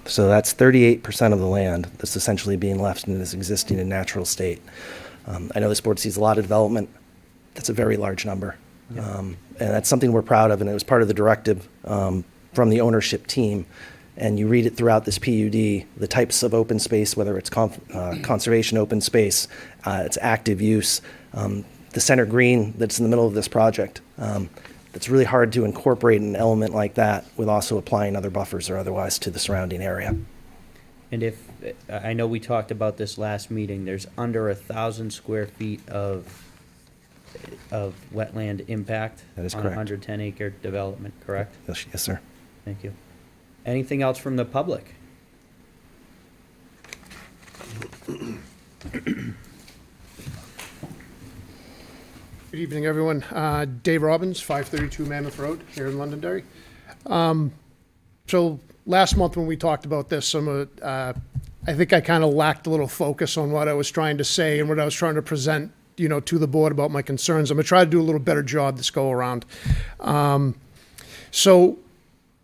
So that's 38% of the land that's essentially being left in this existing and natural state. I know this board sees a lot of development. That's a very large number. And that's something we're proud of, and it was part of the directive from the ownership team. And you read it throughout this PUD, the types of open space, whether it's conservation open space, it's active use, the center green that's in the middle of this project. It's really hard to incorporate an element like that with also applying other buffers or otherwise to the surrounding area. And if, I know we talked about this last meeting, there's under 1,000 square feet of wetland impact That is on a correct. 110 acre development, correct? Yes, sir. Thank you. Anything else from the public? Good evening, everyone. Dave Robbins, 532 Mammoth Road here in Londonderry. So last month when we talked about this, I think I kind of lacked a little focus on what I was trying to say and what I was trying to present, to the board about my concerns. I'm going to try to do a little better job this go around. So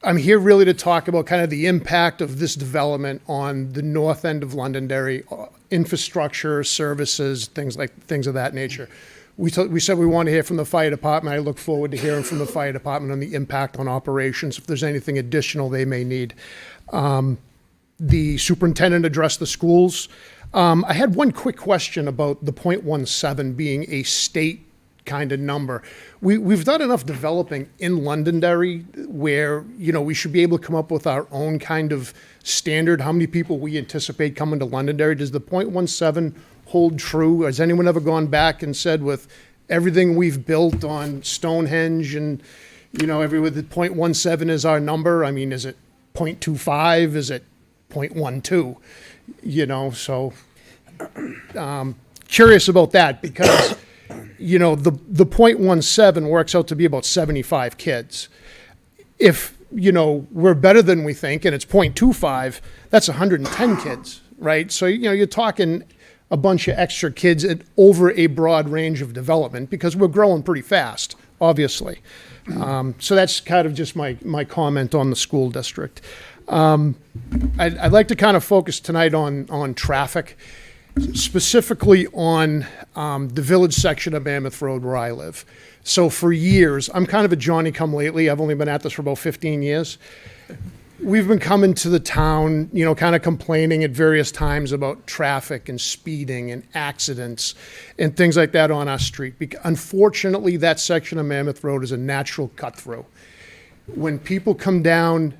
I'm here really to talk about kind of the impact of this development on the north end of Londonderry, infrastructure, services, things of that nature. We said we want to hear from the fire department. I look forward to hearing from the fire department on the impact on operations, if there's anything additional they may need. The superintendent addressed the schools. I had one quick question about the .17 being a state kind of number. We've done enough developing in Londonderry where, we should be able to come up with our own kind of standard, how many people we anticipate coming to Londonderry. Does the .17 hold true? Has anyone ever gone back and said, with everything we've built on Stonehenge and, with the .17 is our number? I mean, is it 0.25? Is it 0.12? So curious about that because, the .17 works out to be about 75 kids. If, we're better than we think and it's 0.25, that's 110 kids, right? So, you're talking a bunch of extra kids over a broad range of development because we're growing pretty fast, obviously. So that's kind of just my comment on the school district. I'd like to kind of focus tonight on traffic, specifically on the village section of Mammoth Road where I live. So for years, I'm kind of a Johnny-come-lately. I've only been at this for about 15 years. We've been coming to the town, kind of complaining at various times about traffic and speeding and accidents and things like that on our street. Unfortunately, that section of Mammoth Road is a natural cut-through. When people come down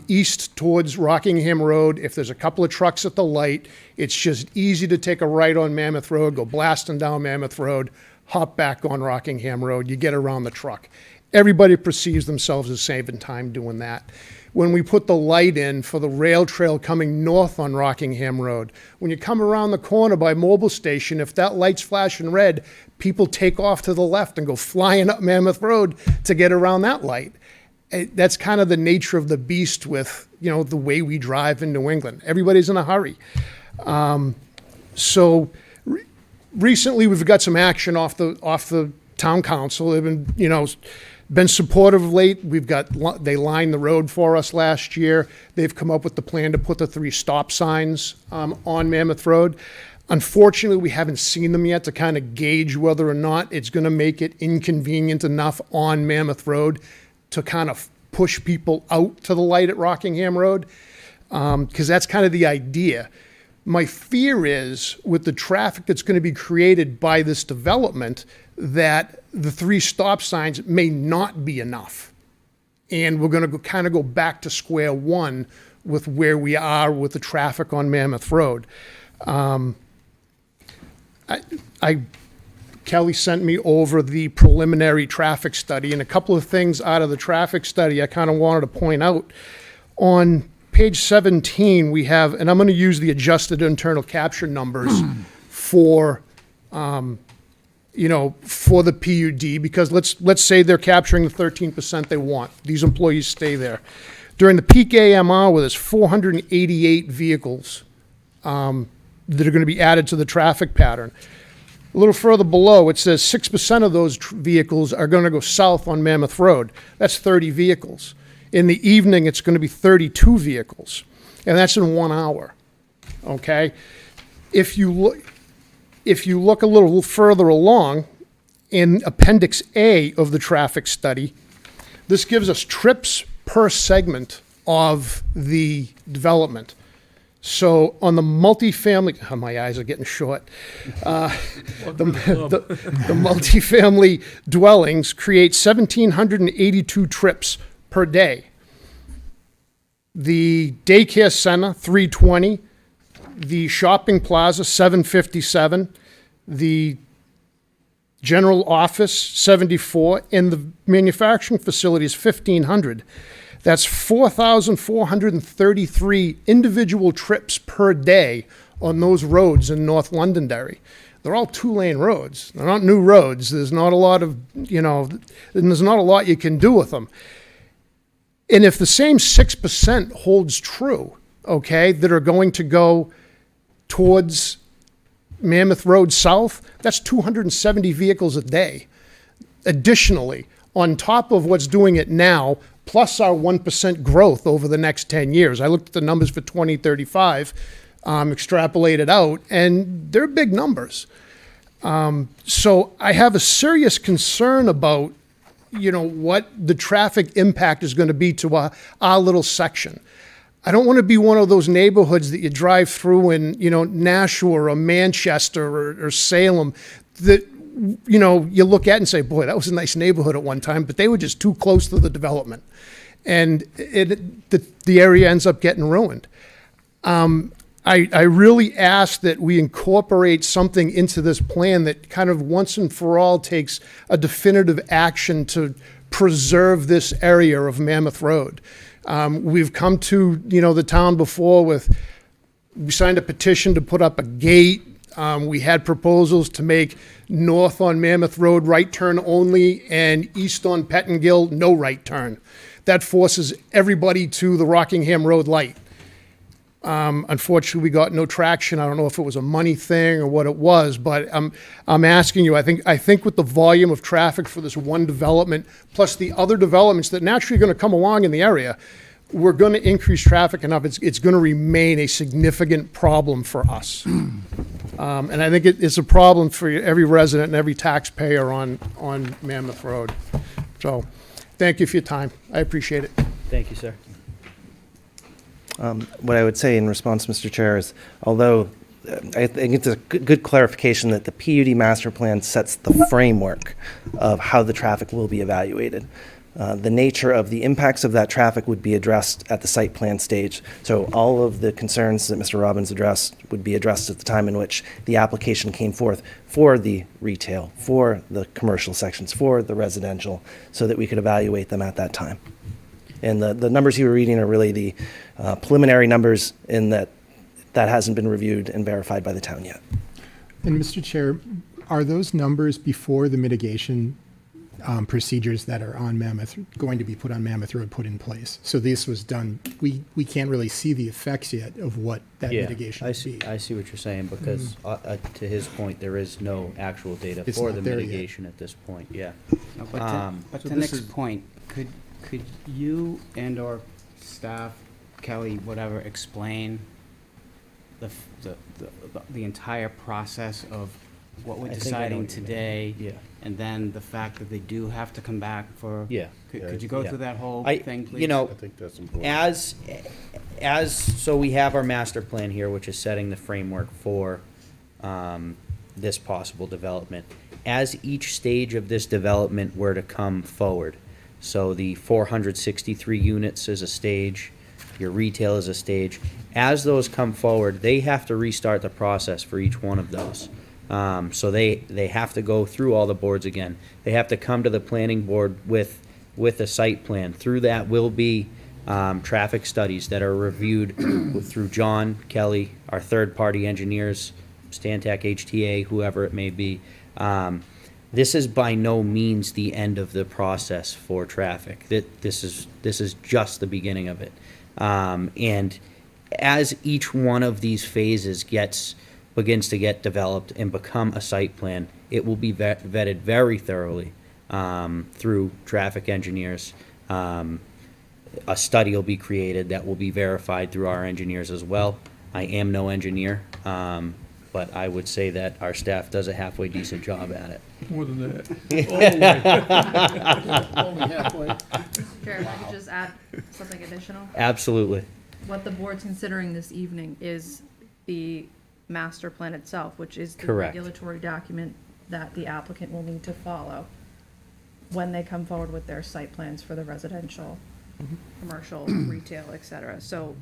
east towards Rockingham Road, if there's a couple of trucks at the light, it's just easy to take a right on Mammoth Road, go blasting down Mammoth Road, hop back on Rockingham Road, you get around the truck. Everybody perceives themselves as saving time doing that. When we put the light in for the rail trail coming north on Rockingham Road, when you come around the corner by Mobile Station, if that light's flashing red, people take off to the left and go flying up Mammoth Road to get around that light. That's kind of the nature of the beast with, the way we drive in New England. Everybody's in a hurry. So recently, we've got some action off the town council. They've been, been supportive of late. They lined the road for us last year. They've come up with the plan to put the 3 stop signs on Mammoth Road. Unfortunately, we haven't seen them yet to kind of gauge whether or not it's going to make it inconvenient enough on Mammoth Road to kind of push people out to the light at Rockingham Road, because that's kind of the idea. My fear is, with the traffic that's going to be created by this development, that the 3 stop signs may not be enough. And we're going to kind of go back to square one with where we are with the traffic on Mammoth Road. Kelly sent me over the preliminary traffic study, and a couple of things out of the traffic study I kind of wanted to point out. On page 17, we have, and I'm going to use the adjusted internal capture numbers for, for the PUD, because let's say they're capturing the 13% they want. These employees stay there. During the peak AM hour, there's 488 vehicles that are going to be added to the traffic pattern. A little further below, it says 6% of those vehicles are going to go south on Mammoth Road. That's 30 vehicles. In the evening, it's going to be 32 vehicles, and that's in 1 hour. Okay? If you look a little further along, in Appendix A of the traffic study, this gives us trips per segment of the development. So on the multifamily, my eyes are getting short. The multifamily dwellings create 1,782 trips per day. The daycare center, 320. The shopping plaza, 757. The general office, 74. And the manufacturing facility is 1,500. That's 4,433 individual trips per day on those roads in North Londonderry. They're all 2-lane roads. They're not new roads. There's not a lot of, and there's not a lot you can do with them. And if the same 6% holds true, okay, that are going to go towards Mammoth Road South, that's 270 vehicles a day. Additionally, on top of what's doing it now, plus our 1% growth over the next 10 years. I looked at the numbers for 2035, extrapolated out, and they're big numbers. So I have a serious concern about, what the traffic impact is going to be to our little section. I don't want to be one of those neighborhoods that you drive through in, Nashua or Manchester or Salem that, you look at and say, boy, that was a nice neighborhood at one time, but they were just too close to the development. And the area ends up getting ruined. I really ask that we incorporate something into this plan that kind of once and for all takes a definitive action to preserve this area of Mammoth Road. We've come to, the town before we signed a petition to put up a gate. We had proposals to make north on Mammoth Road right turn only and east on Pettingill no right turn. That forces everybody to the Rockingham Road light. Unfortunately, we got no traction. I don't know if it was a money thing or what it was, but I'm asking you, I think with the volume of traffic for this one development, plus the other developments that naturally are going to come along in the area, we're going to increase traffic enough. It's going to remain a significant problem for us. And I think it's a problem for every resident and every taxpayer on Mammoth Road. So thank you for your time. I appreciate it. Thank you, sir. What I would say in response, Mr. Chair, is although I think it's a good clarification that the PUD master plan sets the framework of how the traffic will be evaluated. The nature of the impacts of that traffic would be addressed at the site plan stage. So all of the concerns that Mr. Robbins addressed would be addressed at the time in which the application came forth for the retail, for the commercial sections, for the residential, so that we could evaluate them at that time. And the numbers you were reading are really the preliminary numbers in that hasn't been reviewed and verified by the town yet. And Mr. Chair, are those numbers before the mitigation procedures that are on Mammoth, going to be put on Mammoth Road, put in place. So this was done, we can't really see the effects yet of what that mitigation I would see, be. I see what you're saying, because to his point, there is no actual data It's for not the there yet. mitigation at this point, yeah. No, but So to this Nick's is- point, could you and/or staff, Kelly, whatever, explain the entire process of what we're I think I know deciding what you mean. today? Yeah. And then the fact that they do have to come back for? Yeah. Could you go Yeah. through that whole I, thing, please? you know, I think that's important. so we have our master plan here, which is setting the framework for this possible development. As each stage of this development were to come forward, so the 463 units is a stage, your retail is a stage. As those come forward, they have to restart the process for each one of those. So they have to go through all the boards again. They have to come to the planning board with a site plan. Through that will be traffic studies that are reviewed through John, Kelly, our third-party engineers, Stantec, HTA, whoever it may be. This is by no means the end of the process for traffic. This is just the beginning of it. And as each one of these phases begins to get developed and become a site plan, it will be vetted very thoroughly through traffic engineers. A study will be created that will be verified through our engineers as well. I am no engineer, but I would say that our staff does a halfway decent job at it. More than that. Only halfway. Chair, if I could just add something additional? Absolutely. What the board's considering this evening is the master plan itself, which is the Correct. regulatory document that the applicant will need to follow when they come forward with their site plans for the residential, commercial, retail, et cetera. So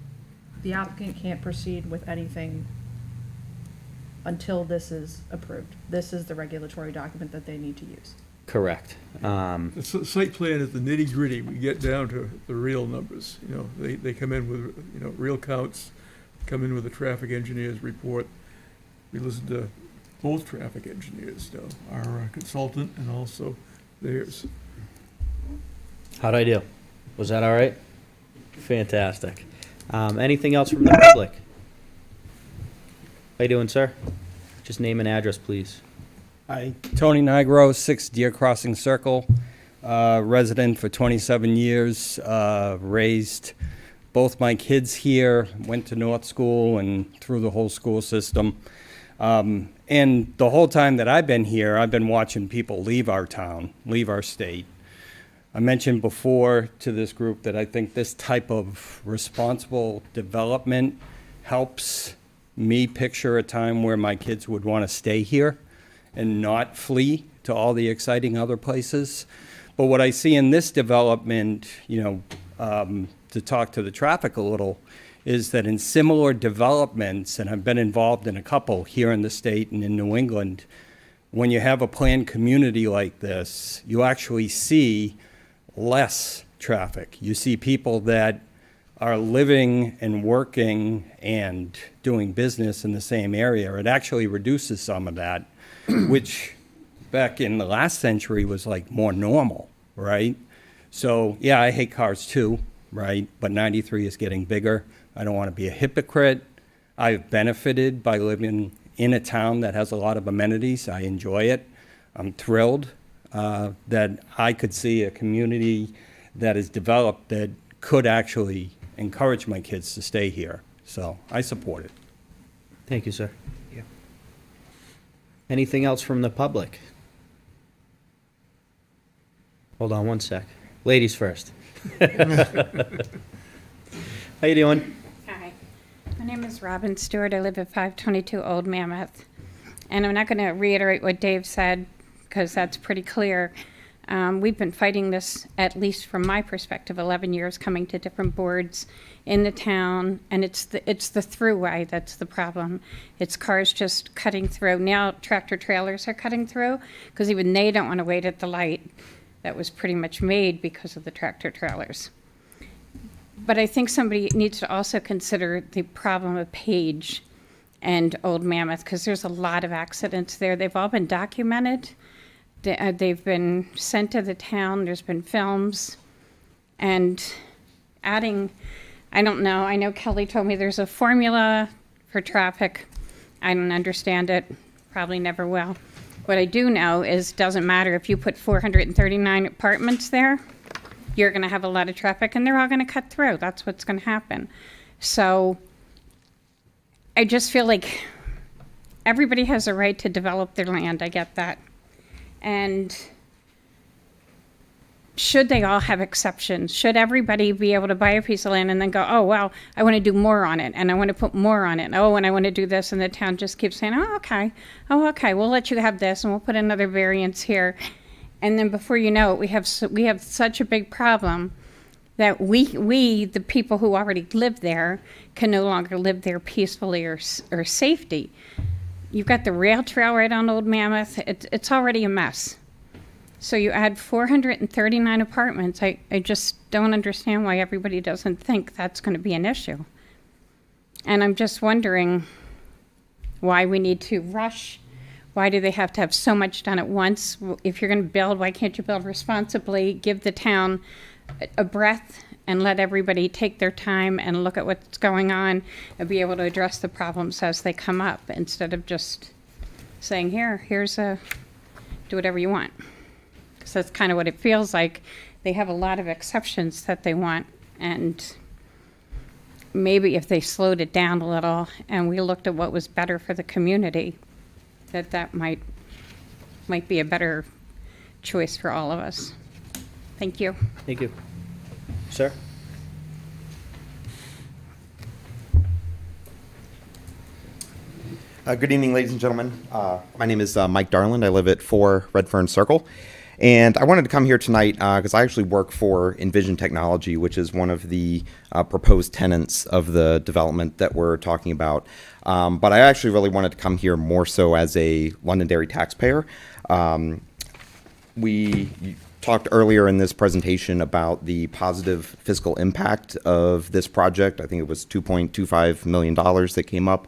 the applicant can't proceed with anything until this is approved. This is the regulatory document that they need to use. Correct. The site plan is the nitty-gritty. We get down to the real numbers. You know, they come in with, real counts, come in with a traffic engineer's report. We listen to both traffic engineers, our consultant and also theirs. How'd I do? Was that all right? Fantastic. Anything else from the public? How you doing, sir? Just name and address, please. Hi, Tony Nigro, 6 Deer Crossing Circle, resident for 27 years, raised both my kids here, went to North School and through the whole school system. And the whole time that I've been here, I've been watching people leave our town, leave our state. I mentioned before to this group that I think this type of responsible development helps me picture a time where my kids would want to stay here and not flee to all the exciting other places. But what I see in this development, to talk to the traffic a little, is that in similar developments, and I've been involved in a couple here in the state and in New England, when you have a planned community like this, you actually see less traffic. You see people that are living and working and doing business in the same area. It actually reduces some of that, which back in the last century was like more normal, right? So, yeah, I hate cars too, right? But 93 is getting bigger. I don't want to be a hypocrite. I've benefited by living in a town that has a lot of amenities. I enjoy it. I'm thrilled that I could see a community that is developed that could actually encourage my kids to stay here. So I support it. Thank you, sir. Anything else from the public? Hold on one sec. Ladies first. How you doing? Hi, my name is Robin Stewart. I live at 522 Old Mammoth. And I'm not going to reiterate what Dave said because that's pretty clear. We've been fighting this, at least from my perspective, 11 years, coming to different boards in the town, and it's the throughway that's the problem. It's cars just cutting through. Now tractor trailers are cutting through because even they don't want to wait at the light that was pretty much made because of the tractor trailers. But I think somebody needs to also consider the problem of Page and Old Mammoth because there's a lot of accidents there. They've all been documented. They've been sent to the town, there's been films, and adding, I don't know, I know Kelly told me there's a formula for traffic. I don't understand it, probably never will. What I do know is doesn't matter if you put 439 apartments there, you're gonna have a lot of traffic and they're all gonna cut through. That's what's gonna happen. So I just feel like everybody has a right to develop their land, I get that. And should they all have exceptions? Should everybody be able to buy a piece of land and then go, oh, well, I want to do more on it, and I want to put more on it. Oh, and I want to do this, and the town just keeps saying, oh, okay, we'll let you have this, and we'll put another variance here. And then before you know it, we have such a big problem that we, the people who already live there, can no longer live there peacefully or safety. You've got the rail trail right on Old Mammoth. It's already a mess. So you add 439 apartments. I just don't understand why everybody doesn't think that's going to be an issue. And I'm just wondering why we need to rush. Why do they have to have so much done at once? If you're going to build, why can't you build responsibly? Give the town a breath and let everybody take their time and look at what's going on and be able to address the problems as they come up instead of just saying, here's a, do whatever you want. Because that's kind of what it feels like. They have a lot of exceptions that they want, and maybe if they slowed it down a little and we looked at what was better for the community, that might be a better choice for all of us. Thank you. Thank you. Sir? Good evening, ladies and gentlemen. My name is Mike Darland. I live at 4 Redfern Circle. And I wanted to come here tonight because I actually work for Envision Technology, which is one of the proposed tenants of the development that we're talking about. But I actually really wanted to come here more so as a Londonderry taxpayer. We talked earlier in this presentation about the positive fiscal impact of this project. I think it was $2.25 million that came up.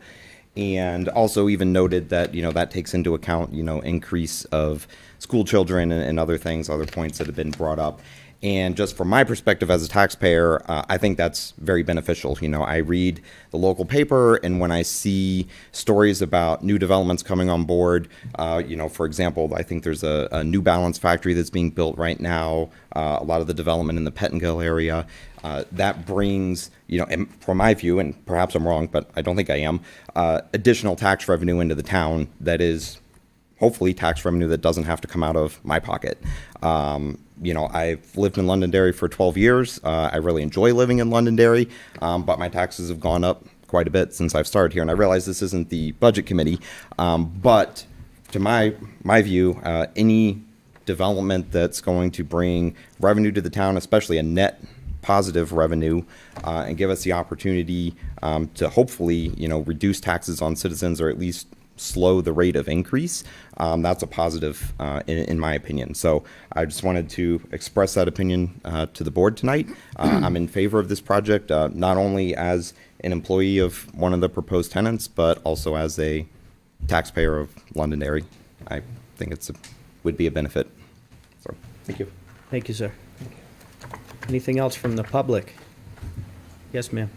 And also even noted that, that takes into account, increase of school children and other things, other points that have been brought up. And just from my perspective as a taxpayer, I think that's very beneficial. I read the local paper, and when I see stories about new developments coming on board, for example, I think there's a New Balance factory that's being built right now, a lot of the development in the Pettingill area. That brings, and from my view, and perhaps I'm wrong, but I don't think I am, additional tax revenue into the town that is hopefully tax revenue that doesn't have to come out of my pocket. I've lived in Londonderry for 12 years. I really enjoy living in Londonderry, but my taxes have gone up quite a bit since I've started here. And I realize this isn't the budget committee, but to my view, any development that's going to bring revenue to the town, especially a net positive revenue, and give us the opportunity to hopefully, reduce taxes on citizens or at least slow the rate of increase, that's a positive in my opinion. So I just wanted to express that opinion to the board tonight. I'm in favor of this project, not only as an employee of one of the proposed tenants, but also as a taxpayer of Londonderry. I think would be a benefit. So, thank you. Thank you, sir. Anything else from the public? Yes, ma'am.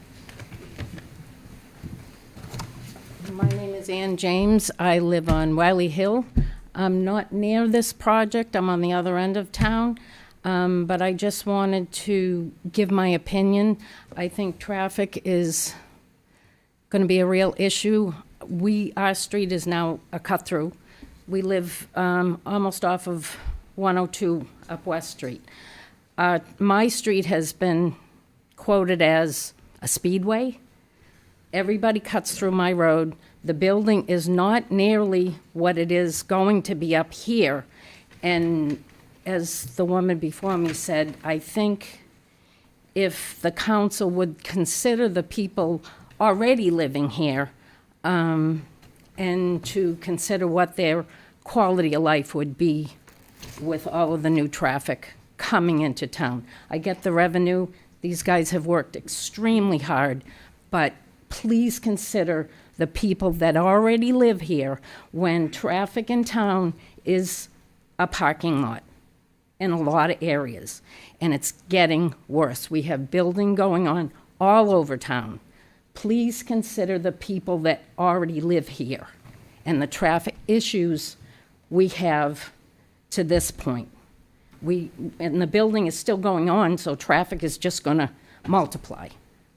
My name is Ann James. I live on Wiley Hill. I'm not near this project. I'm on the other end of town. But I just wanted to give my opinion. I think traffic is going to be a real issue. Our street is now a cut-through. We live almost off of 102 up West Street. My street has been quoted as a speedway. Everybody cuts through my road. The building is not nearly what it is going to be up here. And as the woman before me said, I think if the council would consider the people already living here, and to consider what their quality of life would be with all of the new traffic coming into town. I get the revenue. These guys have worked extremely hard, but please consider the people that already live here when traffic in town is a parking lot in a lot of areas, and it's getting worse. We have building going on all over town. Please consider the people that already live here and the traffic issues we have to this point. And the building is still going on, so traffic is just going to multiply.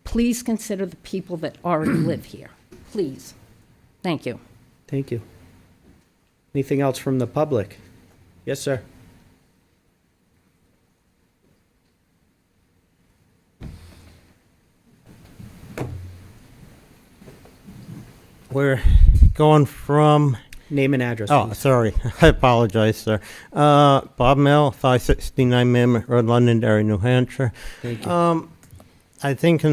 Please consider the people that already live here. Please. Thank you. Thank you. Anything else from the public? Yes, sir. We're going from... Name and address, Oh, please. sorry. I apologize, sir. Bob Mill, 569 Mammoth Road, Londonderry, New Hampshire. Thank you. I think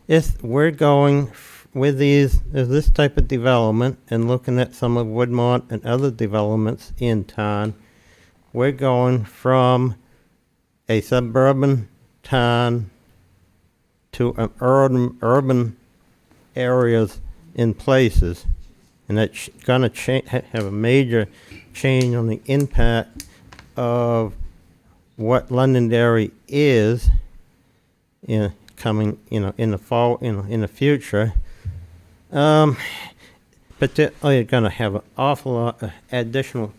if we're going with this type of development and looking at some of Woodmont and other developments in town, we're going from a suburban town to an urban areas in places, and that's going to have a major change on the impact of what Londonderry is in coming, in the fall, in the future. Particularly, going to have an awful lot of additional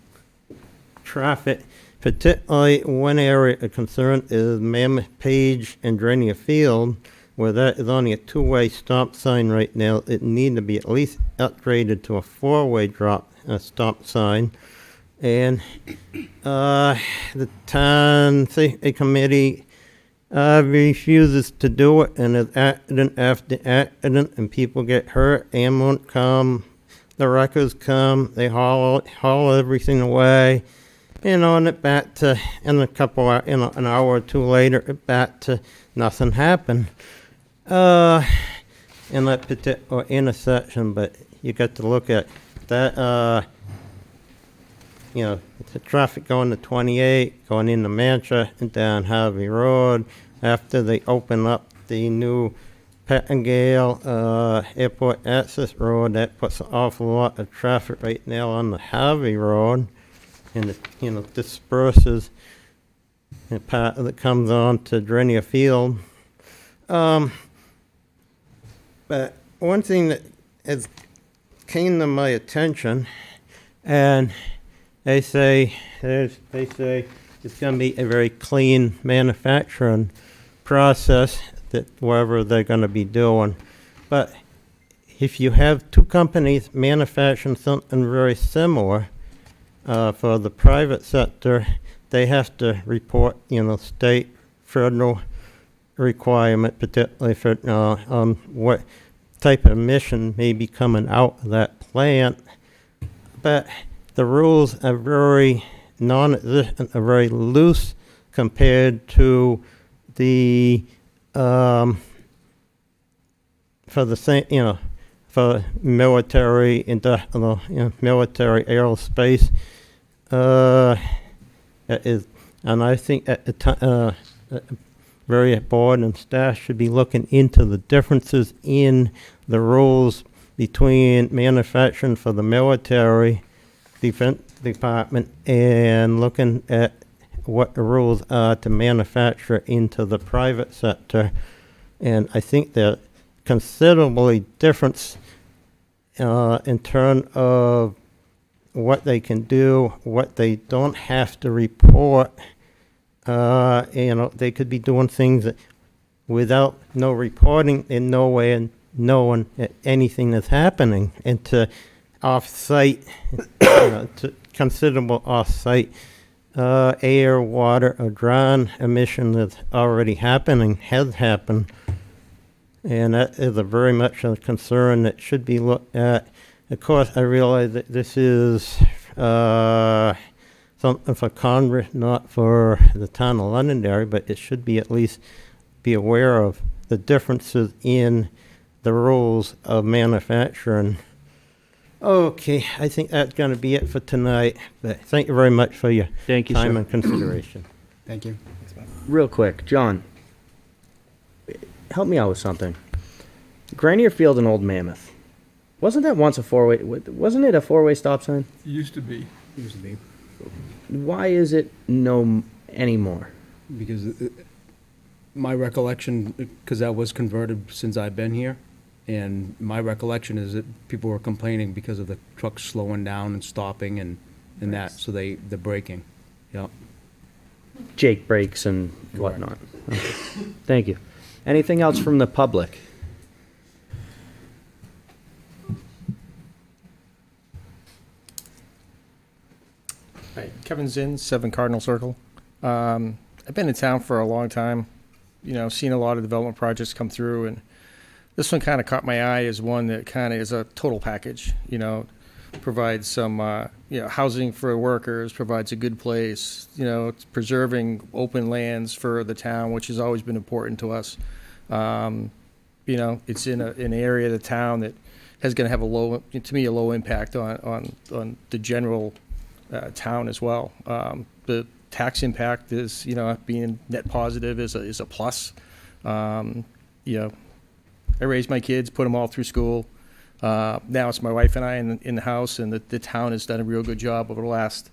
traffic. Particularly, one area of concern is Mammoth Page and Drania Field, where that is only a two-way stop sign right now. It need to be at least upgraded to a four-way stop sign. And the town safety committee refuses to do it, and it's accident after accident, and people get hurt. Ambulance come, the wreckers come, they haul everything away. And it back to, in a couple, an hour or two later, it back to nothing happened. In that particular intersection, but you got to look at that, the traffic going to 28, going into Manchester and down Harvey Road. After they open up the new Pettingale Airport Access Road, that puts an awful lot of traffic right now on the Harvey Road, and it, disperses the part that comes on to Drania Field. But one thing that has came to my attention, and they say it's going to be a very clean manufacturing process that whatever they're going to be doing. But if you have two companies manufacturing something very similar, for the private sector, they have to report, state, federal requirement, particularly for on what type of emission may be coming out of that plant. But the rules are very non-existent, are very loose compared to the for the same, for military, industrial, military aerospace. And I think at the time, very board and staff should be looking into the differences in the rules between manufacturing for the military defense department and looking at what the rules are to manufacture into the private sector. And I think they're considerably different in terms of what they can do, what they don't have to report. They could be doing things that without no reporting and no way and knowing that anything that's happening, and to off-site, to considerable off-site air, water, or drone emission that's already happening, has happened. And that is a very much a concern that should be looked at. Of course, I realize that this is something for Congress, not for the town of Londonderry, but it should be at least be aware of the differences in the rules of manufacturing. Okay, I think that's going to be it for tonight. But thank you very much for your Thank you, time sir. and consideration. Thank you. Real quick, John, help me out with something. Granier Field and Old Mammoth. Wasn't that once a four-way? Wasn't it a four-way stop sign? Used to be. Used to be. Why is it no anymore? Because my recollection, because that was converted since I've been here, and my recollection is that people were complaining because of the trucks slowing down and stopping and that, so they're braking. Yep. Jake breaks and whatnot. Okay. Thank you. Anything else from the public? Hi, Kevin Zinn, 7 Cardinal Circle. I've been in town for a long time, seen a lot of development projects come through, and this one kind of caught my eye as one that kind of is a total package, provides some, housing for workers, provides a good place, it's preserving open lands for the town, which has always been important to us. It's in an area of the town that is going to have a low impact on the general town as well. The tax impact is, being net positive is a plus. I raised my kids, put them all through school. Now it's my wife and I in the house, and the town has done a real good job over the last,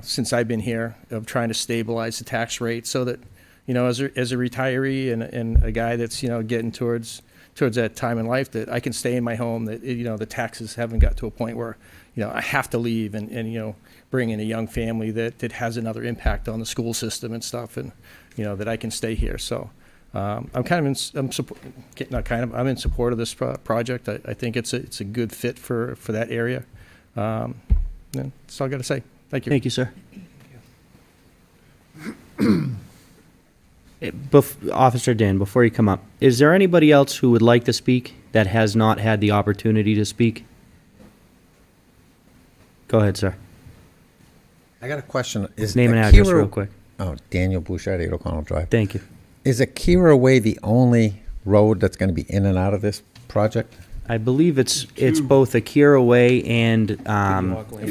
since I've been here, of trying to stabilize the tax rate so that, as a retiree and a guy that's, getting towards that time in life, that I can stay in my home, that, the taxes haven't got to a point where, I have to leave and bring in a young family that has another impact on the school system and stuff, and, that I can stay here. So I'm in support of this project. I think it's a good fit for that area. And that's all I got to say. Thank you. Thank you, sir. Officer Dan, before you come up, is there anybody else who would like to speak that has not had the opportunity to speak? Go ahead, sir. I got a question. Is Name and address Akira- real quick. Oh, Daniel Bouchard, 8 O'Connell Drive. Thank you. Is Akira Way the only road that's going to be in and out of this project? I believe it's both Akira Way and,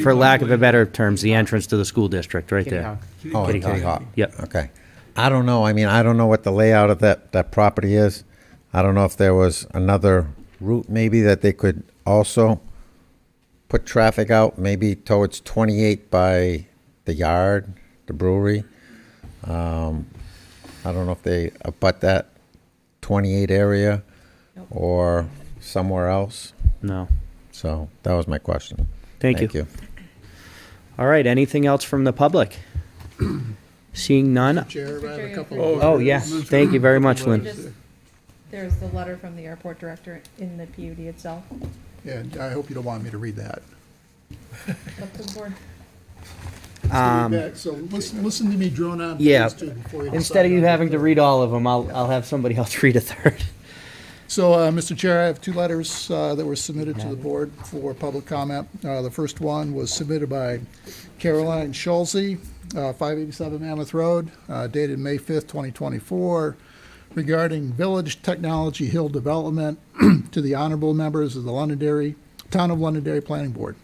for lack of a better terms, the entrance to the school district right Kitty there. Hawk. Oh, Kitty Kitty Hawk. Hawk. Yep. Okay. I don't know. I don't know what the layout of that property is. I don't know if there was another route maybe that they could also put traffic out, maybe towards 28 by the yard, the brewery. I don't know if they abut that 28 area or somewhere else. No. So that was my question. Thank you. All right, anything else from the public? Seeing none? Chair, I have a couple Oh, yeah, thank you very much, Lynn. There's the letter from the airport director in the PUD itself. And I hope you don't want me to read that. Up to the board. So listen to me drone on. Yeah, these two before you instead of decide you on having the to third. read all of them, I'll have somebody else read a third. So, Mr. Chair, I have 2 letters that were submitted to the board for public comment. The first one was submitted by Caroline Schulze, 587 Mammoth Road, dated May 5th, 2024, regarding Village Technology Hill development to the honorable members of the Town of Londonderry Planning Board.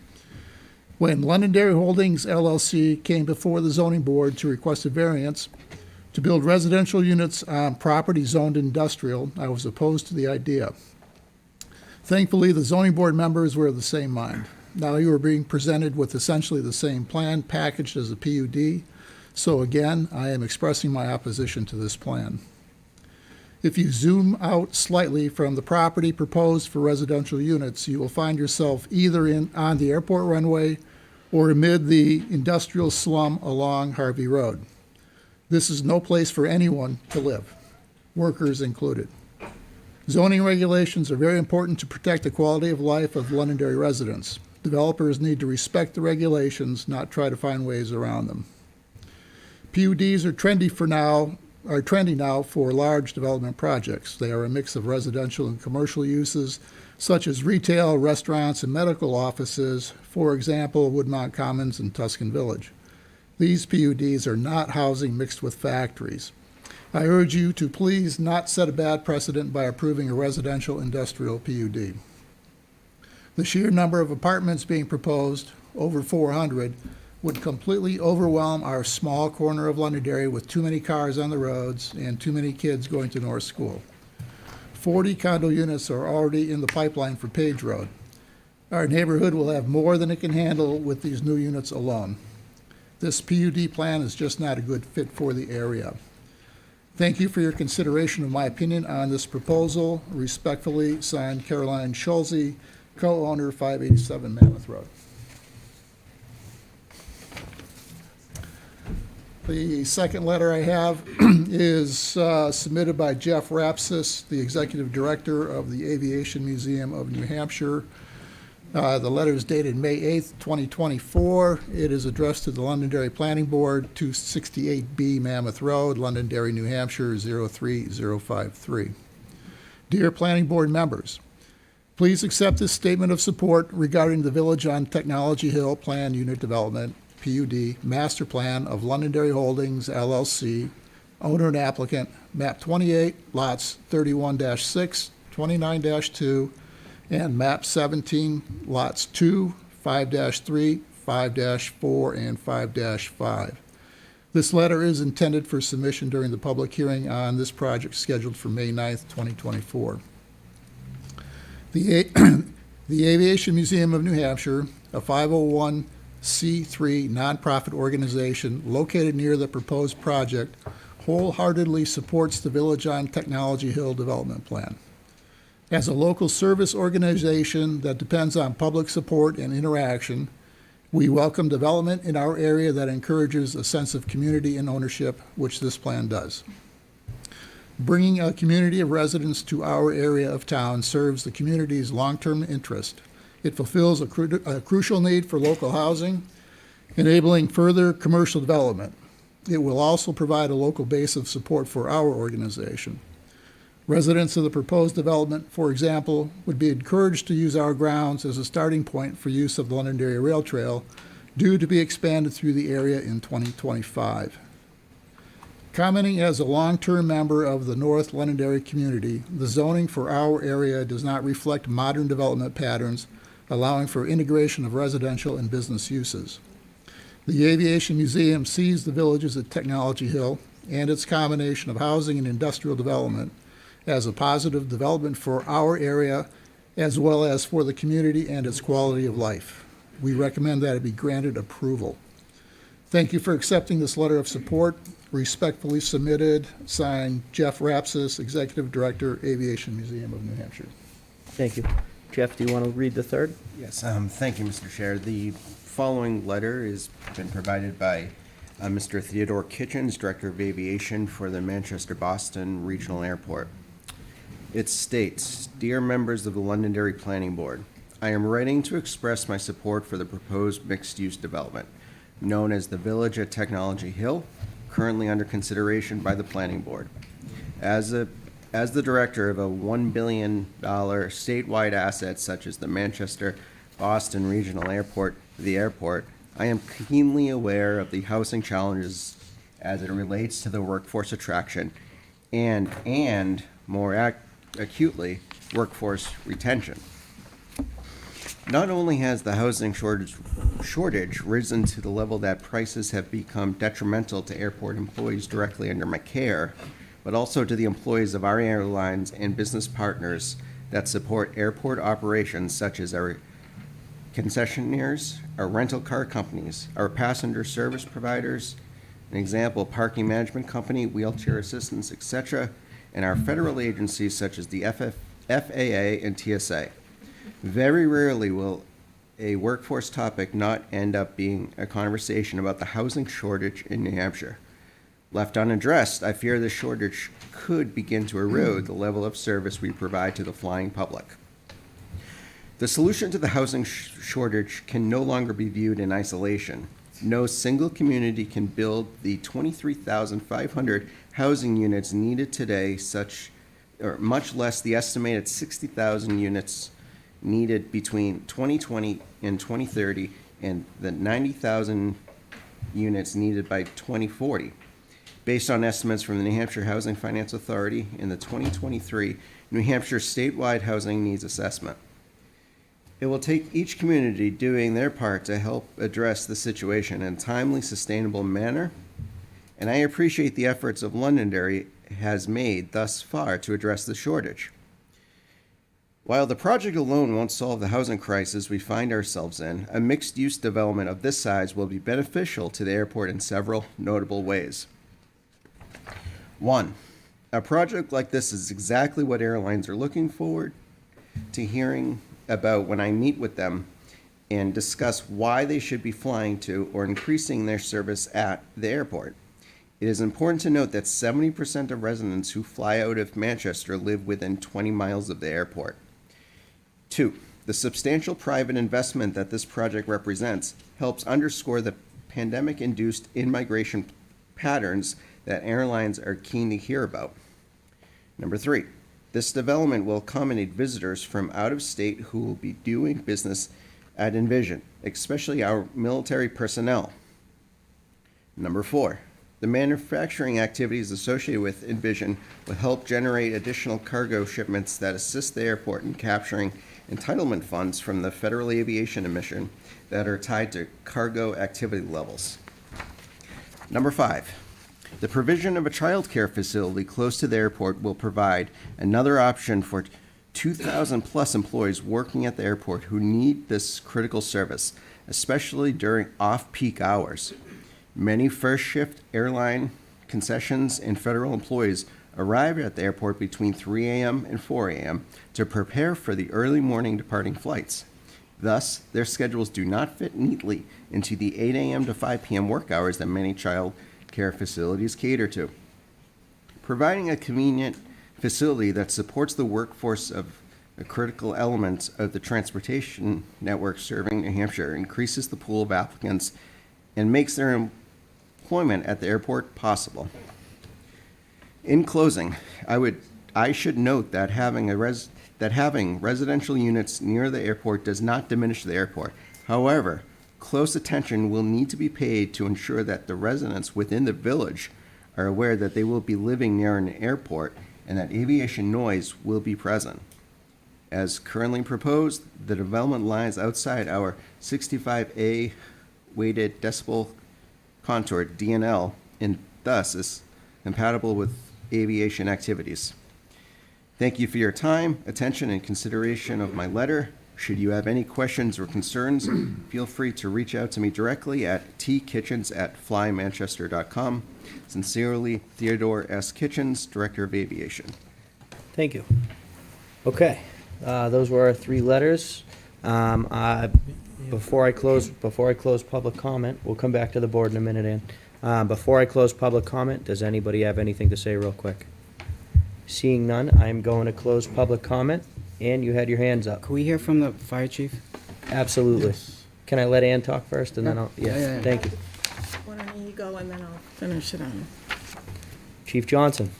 When Londonderry Holdings LLC came before the zoning board to request a variance to build residential units on property zoned industrial, I was opposed to the idea. Thankfully, the zoning board members were of the same mind. Now you are being presented with essentially the same plan packaged as a PUD, so again, I am expressing my opposition to this plan. If you zoom out slightly from the property proposed for residential units, you will find yourself either on the airport runway or amid the industrial slum along Harvey Road. This is no place for anyone to live, workers included. Zoning regulations are very important to protect the quality of life of Londonderry residents. Developers need to respect the regulations, not try to find ways around them. PUDs are trendy now for large development projects. They are a mix of residential and commercial uses, such as retail, restaurants, and medical offices, for example, Woodmont Commons and Tuscan Village. These PUDs are not housing mixed with factories. I urge you to please not set a bad precedent by approving a residential industrial PUD. The sheer number of apartments being proposed, over 400, would completely overwhelm our small corner of Londonderry with too many cars on the roads and too many kids going to North School. 40 condo units are already in the pipeline for Page Road. Our neighborhood will have more than it can handle with these new units alone. This PUD plan is just not a good fit for the area. Thank you for your consideration of my opinion on this proposal. Respectfully signed, Caroline Schulze, co-owner, 587 Mammoth Road. The second letter I have is submitted by Jeff Rapsis, the Executive Director of the Aviation Museum of New Hampshire. The letter is dated May 8th, 2024. It is addressed to the Londonderry Planning Board, 268B Mammoth Road, Londonderry, New Hampshire, 03053. Dear Planning Board members, please accept this statement of support regarding the Village on Technology Hill Plan Unit Development, PUD, Master Plan of Londonderry Holdings, LLC, owner and applicant, map 28, lots 31-6, 29-2, and map 17, lots 2, 5-3, 5-4, and 5-5. This letter is intended for submission during the public hearing on this project scheduled for May 9th, 2024. The Aviation Museum of New Hampshire, a 501c3 nonprofit organization located near the proposed project, wholeheartedly supports the Village on Technology Hill development plan. As a local service organization that depends on public support and interaction, we welcome development in our area that encourages a sense of community and ownership, which this plan does. Bringing a community of residents to our area of town serves the community's long-term interest. It fulfills a crucial need for local housing, enabling further commercial development. It will also provide a local base of support for our organization. Residents of the proposed development, for example, would be encouraged to use our grounds as a starting point for use of the Londonderry Rail Trail, due to be expanded through the area in 2025. Commenting as a long-term member of the North Londonderry community, the zoning for our area does not reflect modern development patterns, allowing for integration of residential and business uses. The Aviation Museum sees the villages at Technology Hill and its combination of housing and industrial development as a positive development for our area, as well as for the community and its quality of life. We recommend that it be granted approval. Thank you for accepting this letter of support. Respectfully submitted, signed, Jeff Rapsis, Executive Director, Aviation Museum of New Hampshire. Thank you. Jeff, do you want to read the third? Yes, thank you, Mr. Chair. The following letter has been provided by Mr. Theodore Kitchens, Director of Aviation for the Manchester-Boston Regional Airport. It states, "Dear members of the Londonderry Planning Board, I am writing to express my support for the proposed mixed-use development, known as the Village at Technology Hill, currently under consideration by the Planning Board. As the director of a $1 billion statewide asset such as the Manchester-Boston Regional Airport, the airport, I am keenly aware of the housing challenges as it relates to the workforce attraction and more acutely, workforce retention. Not only has the housing shortage risen to the level that prices have become detrimental to airport employees directly under my care, but also to the employees of our airlines and business partners that support airport operations, such as our concessionaires, our rental car companies, our passenger service providers, an example, parking management company, wheelchair assistance, etc., and our federal agencies such as the FAA and TSA. Very rarely will a workforce topic not end up being a conversation about the housing shortage in New Hampshire. Left unaddressed, I fear this shortage could begin to erode the level of service we provide to the flying public. The solution to the housing shortage can no longer be viewed in isolation. No single community can build the 23,500 housing units needed today, much less the estimated 60,000 units needed between 2020 and 2030, and the 90,000 units needed by 2040. Based on estimates from the New Hampshire Housing Finance Authority in the 2023 New Hampshire Statewide Housing Needs Assessment. It will take each community doing their part to help address the situation in a timely, sustainable manner, and I appreciate the efforts of Londonderry has made thus far to address the shortage. While the project alone won't solve the housing crisis we find ourselves in, a mixed-use development of this size will be beneficial to the airport in several notable ways. 1. A project like this is exactly what airlines are looking forward to hearing about when I meet with them and discuss why they should be flying to or increasing their service at the airport. It is important to note that 70% of residents who fly out of Manchester live within 20 miles of the airport. 2. The substantial private investment that this project represents helps underscore the pandemic-induced in-migration patterns that airlines are keen to hear about. Number 3. This development will accommodate visitors from out of state who will be doing business at Envision, especially our military personnel. Number 4. The manufacturing activities associated with Envision will help generate additional cargo shipments that assist the airport in capturing entitlement funds from the Federal Aviation Administration that are tied to cargo activity levels. Number 5. The provision of a child care facility close to the airport will provide another option for 2,000 plus employees working at the airport who need this critical service, especially during off-peak hours. Many first-shift airline concessions and federal employees arrive at the airport between 3 a.m. and 4 a.m. to prepare for the early morning departing flights. Thus, their schedules do not fit neatly into the 8 a.m. to 5 p.m. work hours that many child care facilities cater to. Providing a convenient facility that supports the workforce of a critical element of the transportation network serving New Hampshire increases the pool of applicants and makes their employment at the airport possible. In closing, I should note that having residential units near the airport does not diminish the airport. However, close attention will need to be paid to ensure that the residents within the village are aware that they will be living near an airport and that aviation noise will be present. As currently proposed, the development lies outside our 65A weighted decibel contour DNL and thus is compatible with aviation activities. Thank you for your time, attention, and consideration of my letter. Should you have any questions or concerns, feel free to reach out to me directly at tkitchens@flymanchester.com. Sincerely, Theodore S. Kitchens, Director of Aviation. Thank you. Okay, those were our 3 letters. Before I close public comment, we'll come back to the board in a minute, Ann. Before I close public comment, does anybody have anything to say real quick? Seeing none, I'm going to close public comment. Ann, you had your hands up. Can we hear from the fire chief? Absolutely. Can I let Ann talk first and then I'll, Yeah. Thank you. Why don't you go and then I'll finish it on. Chief Johnson.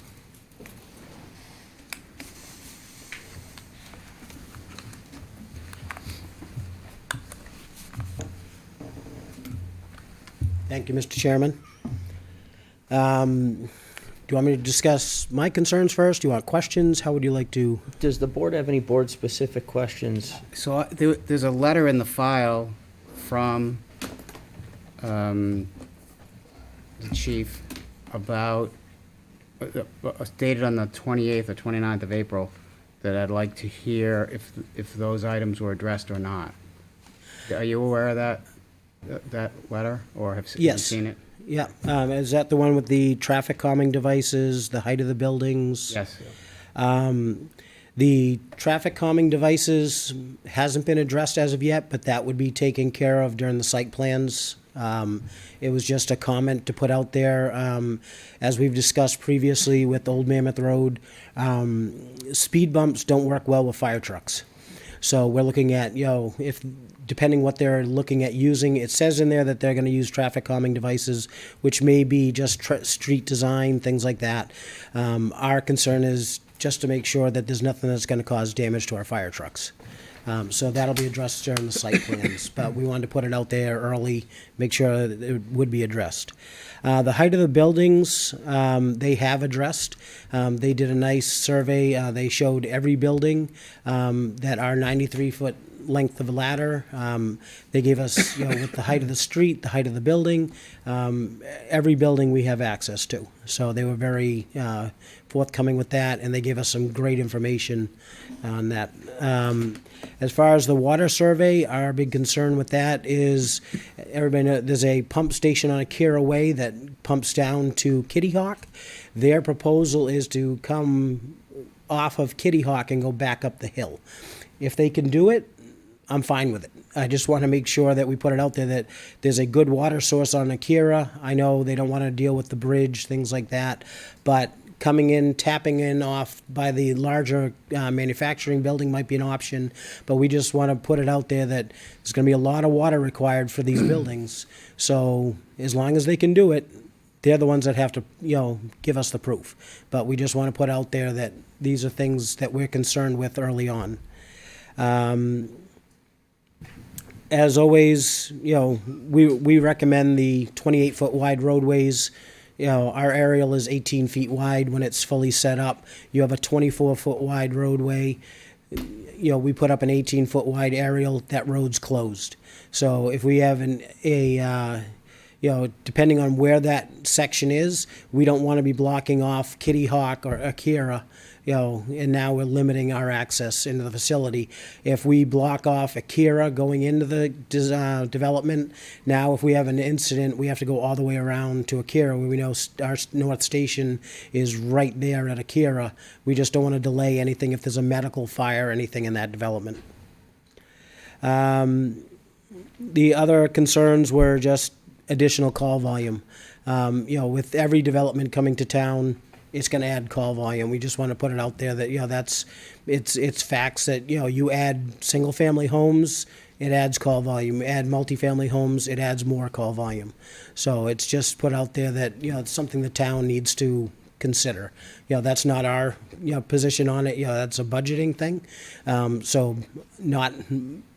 Thank you, Mr. Chairman. Do you want me to discuss my concerns first? Do you want questions? How would you like to? Does the board have any board-specific questions? So there's a letter in the file from the chief about, dated on the 28th or 29th of April, that I'd like to hear if those items were addressed or not. Are you aware of that letter, or have you Yes. seen it? Yeah, is that the one with the traffic calming devices, the height of the buildings? Yes. The traffic calming devices hasn't been addressed as of yet, but that would be taken care of during the site plans. It was just a comment to put out there. As we've discussed previously with Old Mammoth Road, speed bumps don't work well with fire trucks. So we're looking at, if depending what they're looking at using, it says in there that they're going to use traffic calming devices, which may be just street design, things like that. Our concern is just to make sure that there's nothing that's going to cause damage to our fire trucks. So that'll be addressed during the site plans, but we wanted to put it out there early, make sure that it would be addressed. The height of the buildings, they have addressed. They did a nice survey. They showed every building that are 93-foot length of ladder. They gave us, with the height of the street, the height of the building, every building we have access to. So they were very forthcoming with that, and they gave us some great information on that. As far as the water survey, our big concern with that is, everybody knows, there's a pump station on Akira Way that pumps down to Kitty Hawk. Their proposal is to come off of Kitty Hawk and go back up the hill. If they can do it, I'm fine with it. I just want to make sure that we put it out there that there's a good water source on Akira. I know they don't want to deal with the bridge, things like that, but coming in, tapping in off by the larger manufacturing building might be an option, but we just want to put it out there that there's going to be a lot of water required for these buildings. So as long as they can do it, they're the ones that have to, give us the proof. But we just want to put out there that these are things that we're concerned with early on. As always, we recommend the 28-foot wide roadways. Our aerial is 18 feet wide when it's fully set up. You have a 24-foot wide roadway. We put up an 18-foot wide aerial, that road's closed. So if we have depending on where that section is, we don't want to be blocking off Kitty Hawk or Akira, and now we're limiting our access into the facility. If we block off Akira going into the development, now if we have an incident, we have to go all the way around to Akira, where we know our North Station is right there at Akira. We just don't want to delay anything if there's a medical fire or anything in that development. The other concerns were just additional call volume. With every development coming to town, it's going to add call volume. We just want to put it out there that, it's facts that, you add single-family homes, it adds call volume. Add multifamily homes, it adds more call volume. So it's just put out there that, it's something the town needs to consider. That's not our, position on it. That's a budgeting thing. So not,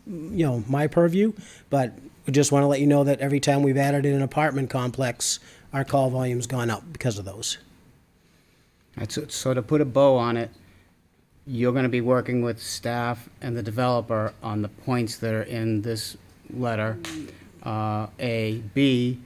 my purview, but we just want to let you know that every time we've added in an apartment complex, our call volume's gone up because of those. So to put a bow on it, you're going to be working with staff and the developer on the points that are in this letter. A. B,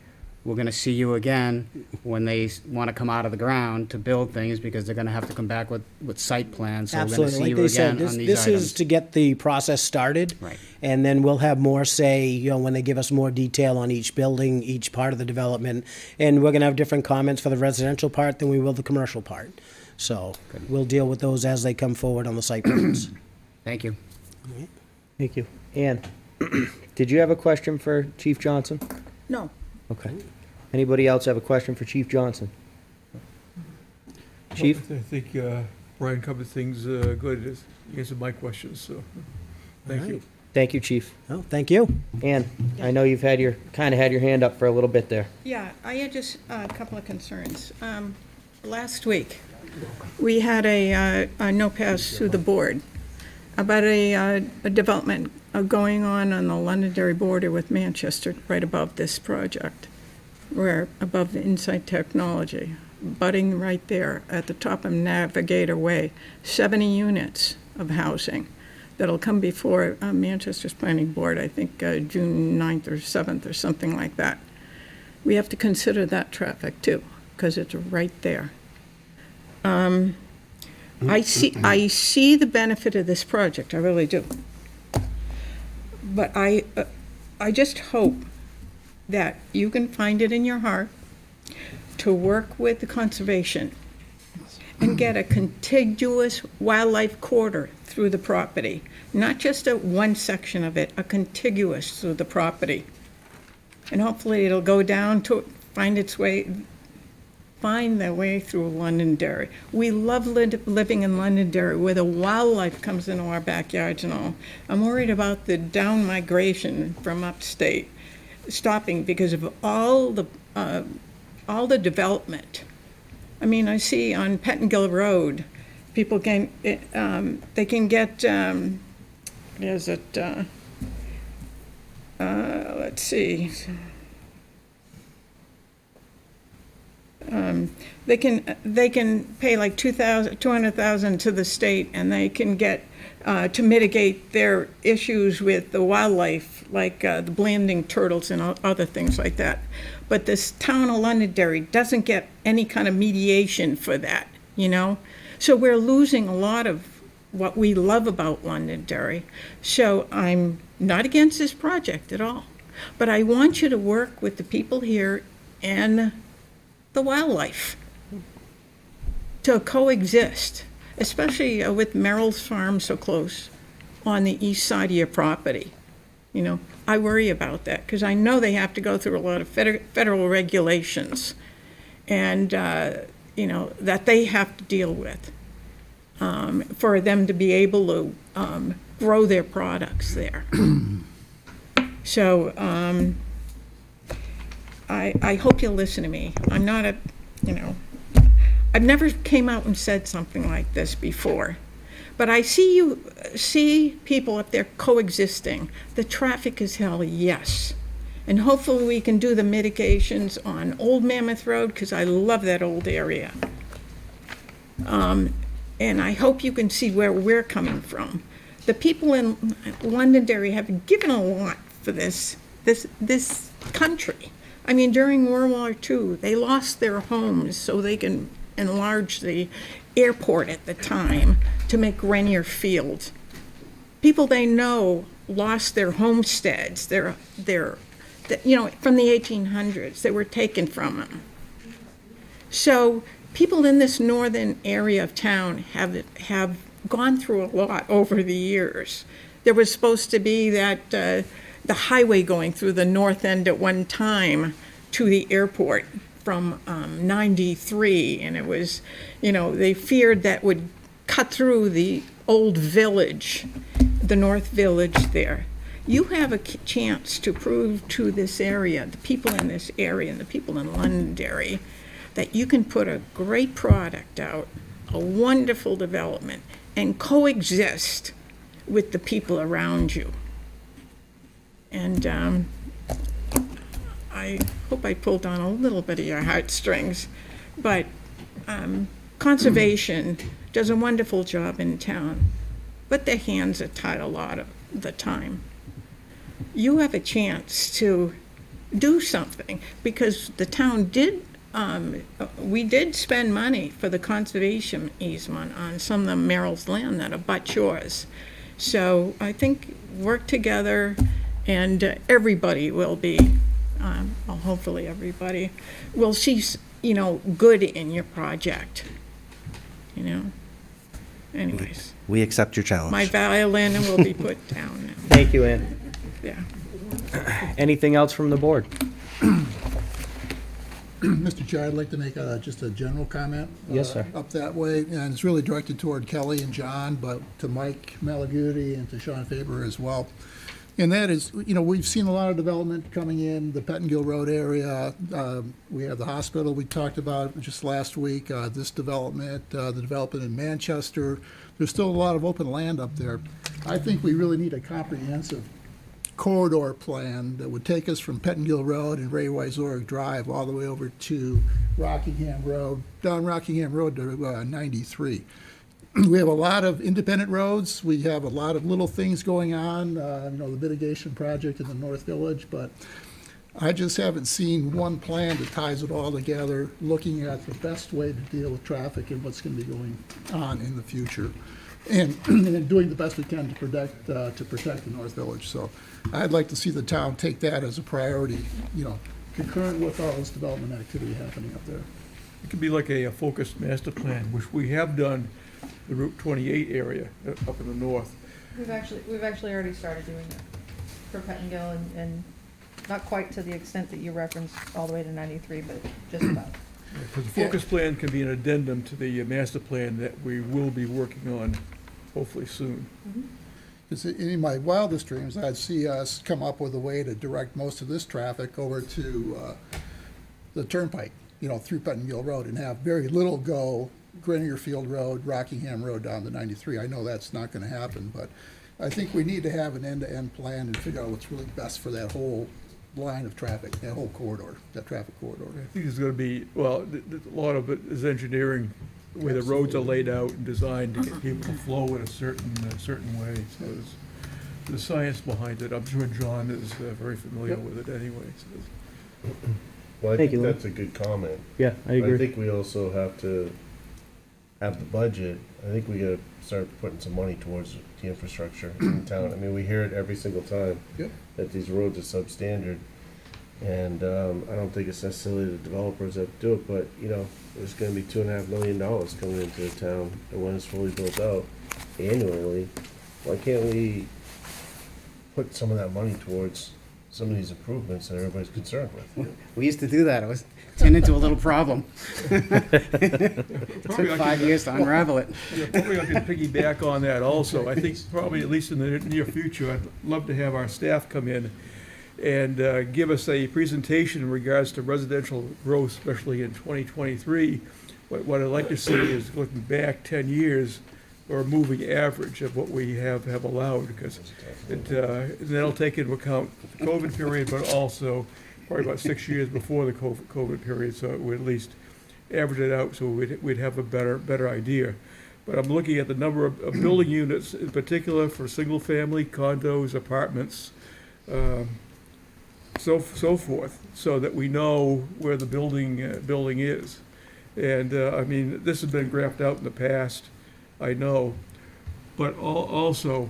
we're going to see you again when they want to come out of the ground to build things, because they're going to have to come back with site plans. So we're going to see you again on these This items. is to get the process started. Right. And then we'll have more say, when they give us more detail on each building, each part of the development. And we're going to have different comments for the residential part than we will the commercial part. So we'll deal with those as they come forward on the site plans. Thank you. Thank you. Ann, did you have a question for Chief Johnson? No. Okay. Anybody else have a question for Chief Johnson? Chief? I think Brian covered things good. He answered my questions, so thank you. Thank you, Chief. Oh, thank you. Ann, I know you've had your hand up for a little bit there. Yeah, I had just a couple of concerns. Last week, we had a no-pass through the board about a development going on the Londonderry border with Manchester, right above this project. We're above the Insight Technology, butting right there at the top of Navigator Way, 70 units of housing that'll come before Manchester's Planning Board, I think June 9th or 7th or something like that. We have to consider that traffic too, because it's right there. I see the benefit of this project, I really do. But I just hope that you can find it in your heart to work with the conservation and get a contiguous wildlife corridor through the property, not just one section of it, a contiguous through the property. And hopefully it'll go down to find their way through Londonderry. We love living in Londonderry, where the wildlife comes into our backyards and all. I'm worried about the down migration from upstate stopping because of all the development. I mean, I see on Pettingill Road, people can they can get let's see. they can pay like 200,000 to the state, and they can get, to mitigate their issues with the wildlife, like the blanding turtles and other things like that. But this town of Londonderry doesn't get any kind of mediation for that, you know? So we're losing a lot of what we love about Londonderry. So I'm not against this project at all, but I want you to work with the people here and the wildlife to coexist, especially with Merrill's Farm so close on the east side of your property. You know, I worry about that because I know they have to go through a lot of federal regulations and, you know, that they have to deal with for them to be able to grow their products there. So I hope you'll listen to me. I'm not a, you know, I've never came out and said something like this before. But I see people up there coexisting. The traffic is hell, yes. And hopefully we can do the mitigations on Old Mammoth Road, because I love that old area. And I hope you can see where we're coming from. The people in Londonderry have given a lot for this country. I mean, during World War II, they lost their homes so they can enlarge the airport at the time to make Rainier Field. People they know lost their homesteads, their you know, from the 1800s, they were taken from them. So people in this northern area of town have gone through a lot over the years. There was supposed to be that the highway going through the north end at one time to the airport from 93, and it was, you know, they feared that would cut through the old village, the North Village there. You have a chance to prove to this area, the people in this area and the people in Londonderry, that you can put a great product out, a wonderful development, and coexist with the people around you. And I hope I pulled on a little bit of your heartstrings, but conservation does a wonderful job in town, but their hands are tied a lot of the time. You have a chance to do something because the town did, we did spend money for the conservation easement on some of the Merrill's land that abuts yours. So I think work together and everybody will be, well, hopefully everybody will see, you know, good in your project, you know. Anyways. We accept your challenge. My violin will be put down now. Thank you, Ann. Yeah. Anything else from the board? Mr. Chair, I'd like to make just a general comment. Yes, sir. Up that way, and it's really directed toward Kelly and John, but to Mike Malaguti and to Sean Faber as well. And that is, you know, we've seen a lot of development coming in the Pettingill Road area. We have the hospital we talked about just last week, this development, the development in Manchester. There's still a lot of open land up there. I think we really need a comprehensive corridor plan that would take us from Pettingill Road and Ray Wyzorg Drive all the way over to Rockingham Road, down Rockingham Road to 93. We have a lot of independent roads. We have a lot of little things going on, you know, the mitigation project in the North Village, but I just haven't seen one plan that ties it all together, looking at the best way to deal with traffic and what's going to be going on in the future, and doing the best we can to protect the North Village. So I'd like to see the town take that as a priority, you know, concurrent with all this development activity happening up there. It could be like a focused master plan, which we have done the Route 28 area up in the north. We've actually already started doing it for Pettingill and not quite to the extent that you referenced all the way to 93, but just about. Because the focus plan can be an addendum to the master plan that we will be working on hopefully soon. Because in my wildest dreams, I'd see us come up with a way to direct most of this traffic over to the turnpike, you know, through Pettingill Road, and have very little go Grenier Field Road, Rockingham Road down to 93. I know that's not going to happen, but I think we need to have an end-to-end plan and figure out what's really best for that whole line of traffic, that whole corridor, that traffic corridor. I think it's gonna be, well, a lot of it is engineering, the way the roads are laid out and designed to get people to flow in a certain way. So there's the science behind it. I'm sure John is very familiar with it anyway. So. Well, I Thank think you, Lou. that's a good comment. Yeah, I But agree. I think we also have to have the budget. I think we gotta start putting some money towards the infrastructure in town. I mean, we hear it every single time. Yep. That these roads are substandard. And, I don't think it's necessarily the developers that do it, but, you know, there's gonna be $2.5 million coming into the town, and when it's fully built out annually, why can't we put some of that money towards some of these improvements that everybody's concerned with? We used to do that. It was turned into a little problem. It Probably took I 5 could- years to unravel it. Yeah, probably I can piggyback on that also. I think probably at least in the near future, I'd love to have our staff come in and give us a presentation in regards to residential growth, especially in 2023. What I'd like to see is looking back 10 years or a moving average of what we have allowed, because that'll take into account the COVID period, but also probably about 6 years before the COVID period, so it would at least average it out so we'd have a better idea. But I'm looking at the number of building units, in particular for single-family condos, apartments, so forth, so that we know where the building is. And, I mean, this has been graphed out in the past, I know, but also,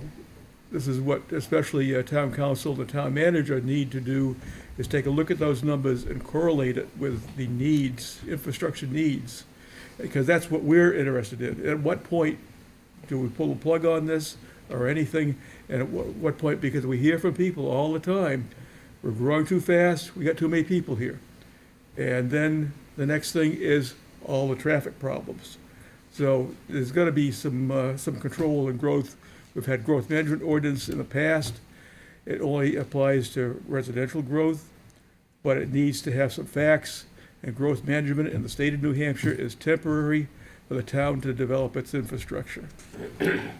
this is what especially town council, the town manager need to do, is take a look at those numbers and correlate it with the needs, infrastructure needs, because that's what we're interested in. At what point do we pull the plug on this or anything? And at what point, because we hear from people all the time, we're growing too fast, we got too many people here. And then the next thing is all the traffic problems. So there's got to be some control and growth. We've had growth management ordinance in the past. It only applies to residential growth, but it needs to have some facts. And growth management in the state of New Hampshire is temporary for the town to develop its infrastructure.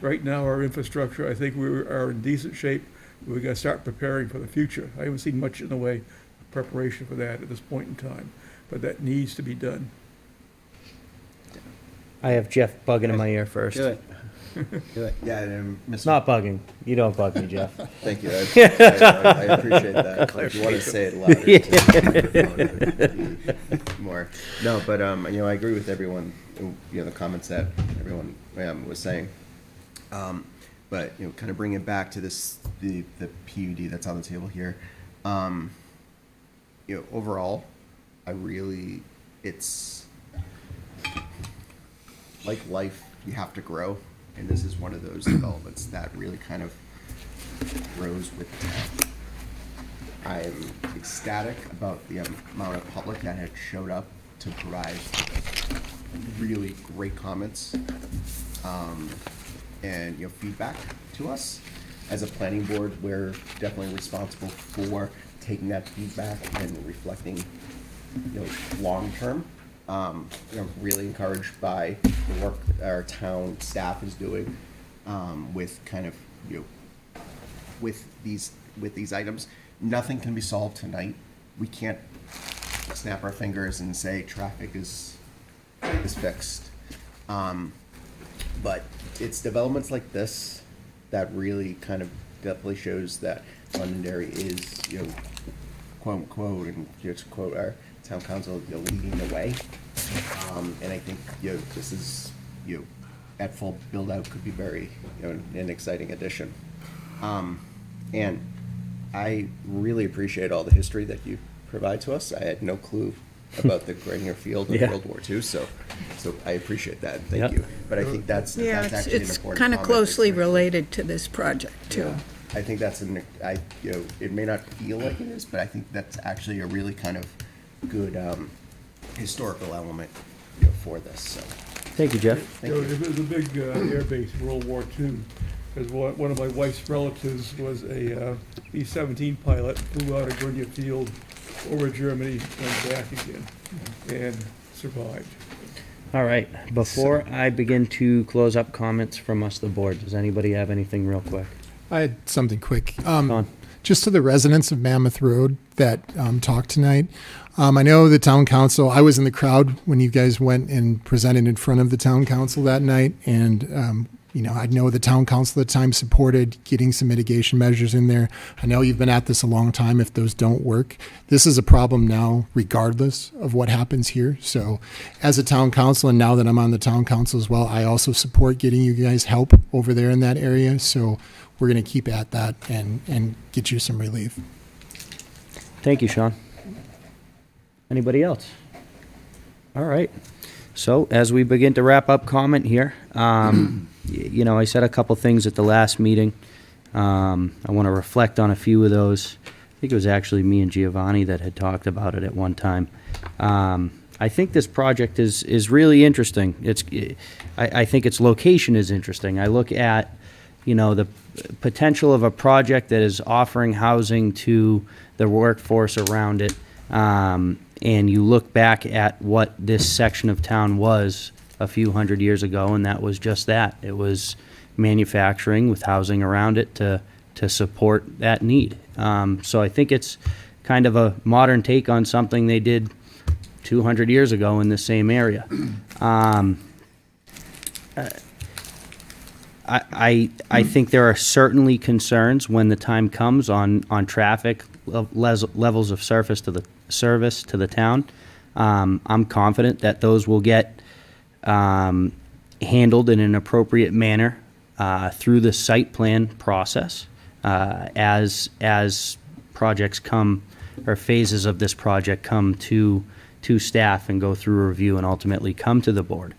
Right now, our infrastructure, I think we are in decent shape. We've got to start preparing for the future. I haven't seen much in the way of preparation for that at this point in time, but that needs to be done. I have Jeff bugging in my ear first. Do it. Do it. Yeah, and It's not bugging. You don't bug me, Jeff. Thank you. I appreciate that. If you want to say it louder, more. No, but you know, I agree with everyone. You know, the comments that everyone was saying. But you know, kind of bring it back to this the PUD that's on the table here. You know, overall, it's like life. You have to grow. And this is one of those developments that really kind of grows with the town. I am ecstatic about the amount of public that had showed up to provide really great comments and you know, feedback to us. As a planning board, we're definitely responsible for taking that feedback and reflecting, you know, long term. You know, really encouraged by the work our town staff is doing with kind of, you know, with these items. Nothing can be solved tonight. We can't snap our fingers and say traffic is fixed. But it's developments like this that really kind of definitely shows that Londonderry is, you know, quote unquote, and just quote our town council, you know, leading the way. And I think, you know, this is, you know, at full build out could be very, you know, an exciting addition. And I really appreciate all the history that you provide to us. I had no clue about the Grenier Field in Yeah. World War II, so I appreciate that. Thank Yep. you. But I think that's Yeah, actually an it's important kind of comment. closely related to this project, too. I think that's you know, it may not feel like it is, but I think that's actually a really kind of good historical element, you know, for this. So. Thank you, Jeff. Thank You you. know, it was a big air base in World War II, because one of my wife's relatives was a B-17 pilot, flew out of Grenier Field over Germany, went back again, and survived. All right. Before I begin to close up comments from us, the board, does anybody have anything real quick? I had something quick. Go on. just to the residents of Mammoth Road that talked tonight. I know the town council, I was in the crowd when you guys went and presented in front of the town council that night. And, I know the town council at the time supported getting some mitigation measures in there. I know you've been at this a long time if those don't work. This is a problem now regardless of what happens here. So as a town council, and now that I'm on the town council as well, I also support getting you guys help over there in that area. So we're going to keep at that and get you some relief. Thank you, Sean. Anybody else? All right. So as we begin to wrap up comment here, I said a couple things at the last meeting. I want to reflect on a few of those. I think it was actually me and Giovanni that had talked about it at one time. I think this project is really interesting. I think its location is interesting. I look at, the potential of a project that is offering housing to the workforce around it. And you look back at what this section of town was a few hundred years ago, and that was just that. It was manufacturing with housing around it to support that need. So I think it's kind of a modern take on something they did 200 years ago in the same area. I think there are certainly concerns when the time comes on traffic levels of service to the town. I'm confident that those will get handled in an appropriate manner through the site plan process as projects come, or phases of this project come to staff and go through a review and ultimately come to the board.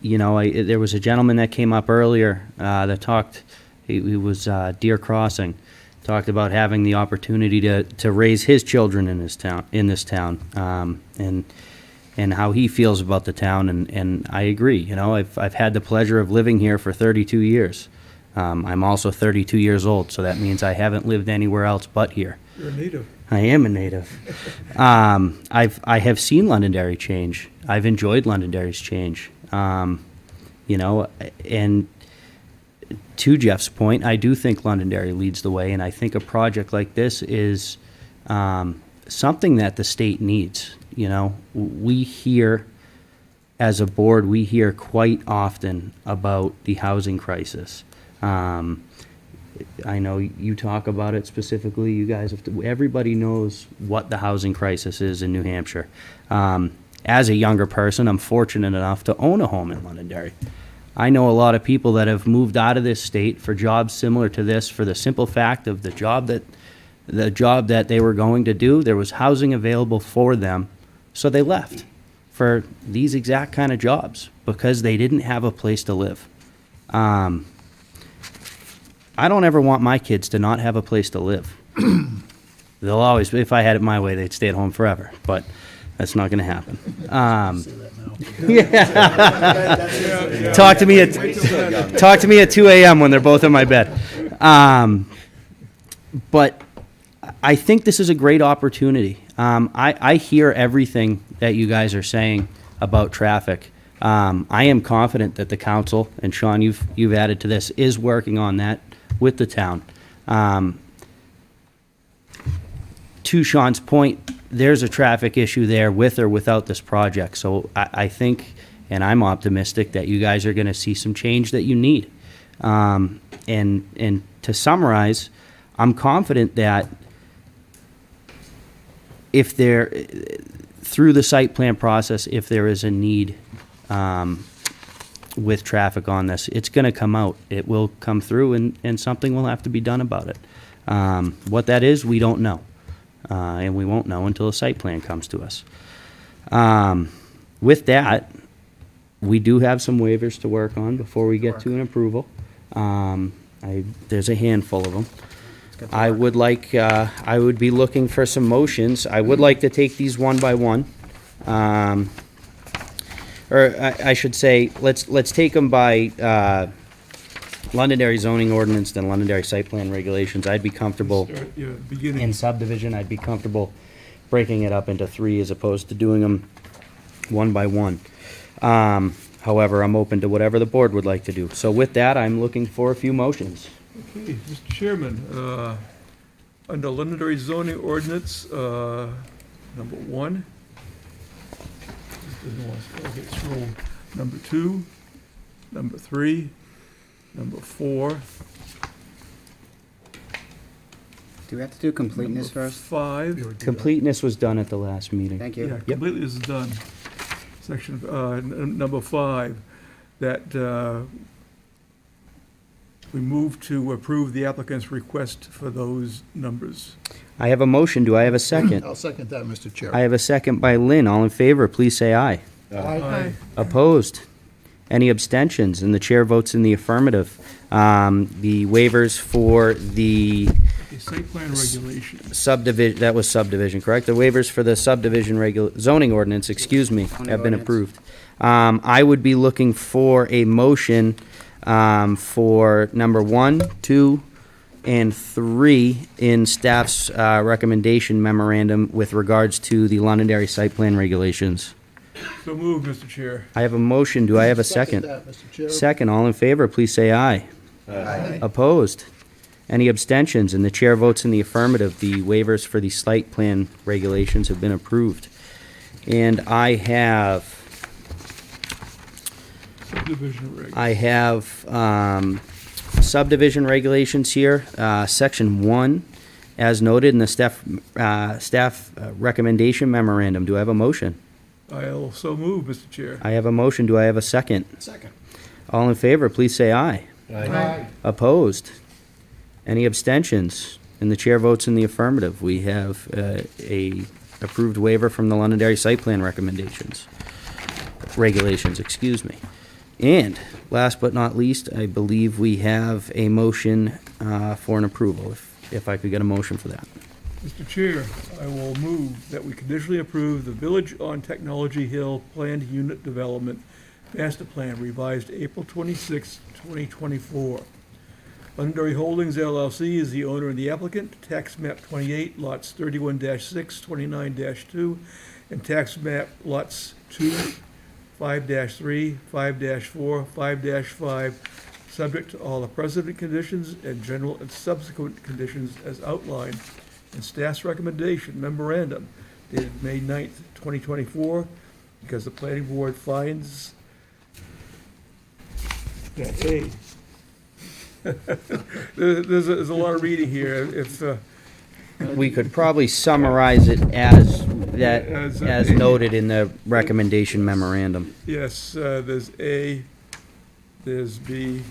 There was a gentleman that came up earlier that talked, he was Deer Crossing, talked about having the opportunity to raise his children in this town, and how he feels about the town, and I agree. I've had the pleasure of living here for 32 years. I'm also 32 years old, so that means I haven't lived anywhere else but here. You're a native. I am a native. I have seen Londonderry change. I've enjoyed Londonderry's change. And to Jeff's point, I do think Londonderry leads the way, and I think a project like this is something that the state needs. We hear, as a board, we hear quite often about the housing crisis. I know you talk about it specifically. You guys everybody knows what the housing crisis is in New Hampshire. As a younger person, I'm fortunate enough to own a home in Londonderry. I know a lot of people that have moved out of this state for jobs similar to this, for the simple fact of the job that they were going to do, there was housing available for them, so they left for these exact kind of jobs because they didn't have a place to live. I don't ever want my kids to not have a place to live. They'll always, if I had it my way, they'd stay at home forever, but that's not going to happen. Yeah. Talk to me at 2 a.m. when they're both in my bed. But I think this is a great opportunity. I hear everything that you guys are saying about traffic. I am confident that the council, and Sean, you've added to this, is working on that with the town. To Sean's point, there's a traffic issue there with or without this project. So I think, and I'm optimistic, that you guys are going to see some change that you need. And to summarize, I'm confident that through the site plan process, if there is a need with traffic on this, it's going to come out. It will come through, and something will have to be done about it. What that is, we don't know. And we won't know until a site plan comes to us. With that, we do have some waivers to work on before we get to an approval. There's a handful of them. I would be looking for some motions. I would like to take these one by one. Or I should say, let's take them by Londonderry zoning ordinance, then Londonderry site plan regulations. I'd be comfortable in subdivision. I'd be comfortable breaking it up into 3 as opposed to doing them one by one. However, I'm open to whatever the board would like to do. So with that, I'm looking for a few motions. Okay, Mr. Chairman, under Londonderry zoning ordinance, number 1. Okay, scroll. Number 2, number 3, number 4. Do we have to do completeness number first? 5. Completeness was done at the last meeting. Thank you. Yeah, completely is done. Section, number 5, that we move to approve the applicant's request for those numbers. I have a motion. Do I have a second? I'll second that, Mr. Chair. I have a second by Lynn. All in favor, please say aye. Aye. Opposed? Any abstentions? And the chair votes in the affirmative. The waivers for the Okay, site plan regulations. subdivision, that was subdivision, correct? The waivers for the subdivision zoning ordinance, excuse me, have been ordinance. approved. I would be looking for a motion for number 1, 2, and 3 in staff's recommendation memorandum with regards to the Londonderry site plan regulations. So moved, Mr. Chair. I have a motion. Do I have a second? That, Mr. Chair. Second, all in favor, please say aye. Aye. Opposed? Any abstentions? And the chair votes in the affirmative. The waivers for the site plan regulations have been approved. And I have Subdivision regs. I have subdivision regulations here, section 1, as noted in the staff recommendation memorandum. Do I have a motion? I also move, Mr. Chair. I have a motion. Do I have a second? Second. All in favor, please say aye. Aye. Opposed? Any abstentions? And the chair votes in the affirmative. We have a approved waiver from the Londonderry site plan regulations, excuse me. And last but not least, I believe we have a motion for an approval, if I could get a motion for that. Mr. Chair, I will move that we conditionally approve the Village on Technology Hill Planned Unit Development Master Plan revised April 26, 2024. Londonderry Holdings LLC is the owner and the applicant, tax map 28, lots 31-6, 29-2, and tax map lots 2, 5-3, 5-4, 5-5, subject to all the precedent conditions and general and subsequent conditions as outlined in staff's recommendation memorandum dated May 9th, 2024, because the planning board finds that, A, there's a lot of reading here. If We could probably summarize it as that, As, as noted in the recommendation memorandum. yes, there's A, there's B.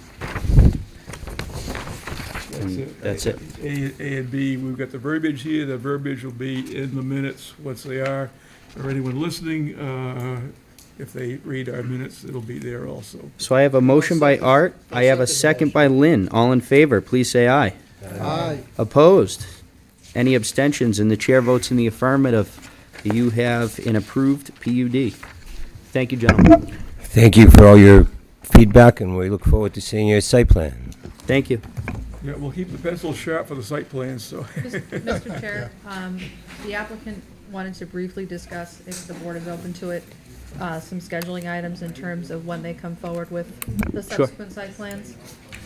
That's it. A and B, we've got the verbiage here. The verbiage will be in the minutes, once they are. For anyone listening, if they read our minutes, it'll be there also. So I have a motion by Art. I have a second by Lynn. All in favor, please say aye. Aye. Opposed? Any abstentions? And the chair votes in the affirmative. You have an approved PUD. Thank you, gentlemen. Thank you for all your feedback, and we look forward to seeing your site plan. Thank you. Yeah, we'll keep the pencil sharp for the site plans, so. Just, Mr. Chair, the applicant wanted to briefly discuss, if the board is open to it, some scheduling items in terms of when they come forward with the Sure. subsequent site plans.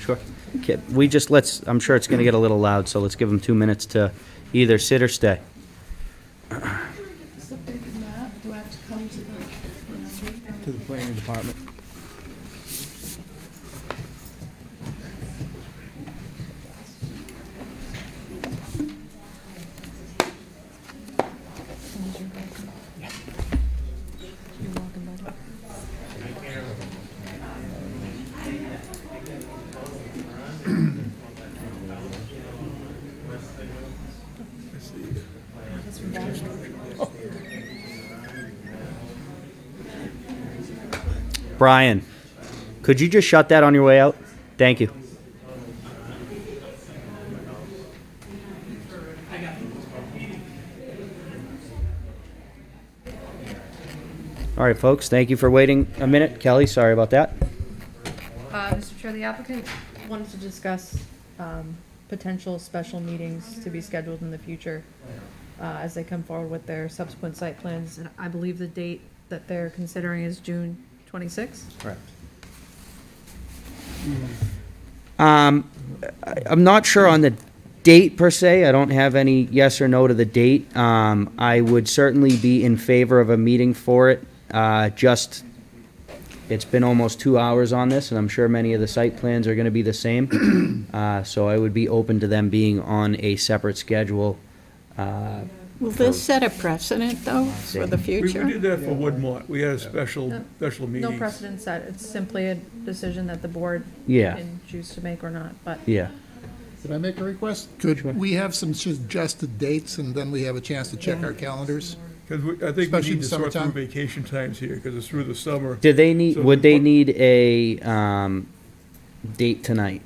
Sure. Okay, we just I'm sure it's gonna get a little loud, so let's give them 2 minutes to either sit or stay. To the planning department. Brian, could you just shut that on your way out? Thank you. All right, folks, thank you for waiting a minute. Kelly, sorry about that. Mr. Chair, the applicant wanted to discuss potential special meetings to be scheduled in the future as they come forward with their subsequent site plans. And I believe the date that they're considering is June 26th. Correct. I'm not sure on the date per se. I don't have any yes or no to the date. I would certainly be in favor of a meeting for it. It's been almost 2 hours on this, and I'm sure many of the site plans are gonna be the same. So I would be open to them being on a separate schedule. Will this set a precedent, though, for the We future? did that for Woodmont. We had a special meeting. No precedent set, it's simply a decision that the board Yeah. can choose to make or not, but. Yeah. Could I make a request? Could we have some suggested dates, and then we have a chance to check our calendars? Because I think we Especially in need to sort through summertime. vacation times here, because it's through the summer. Do they need, So would they what- need a, date tonight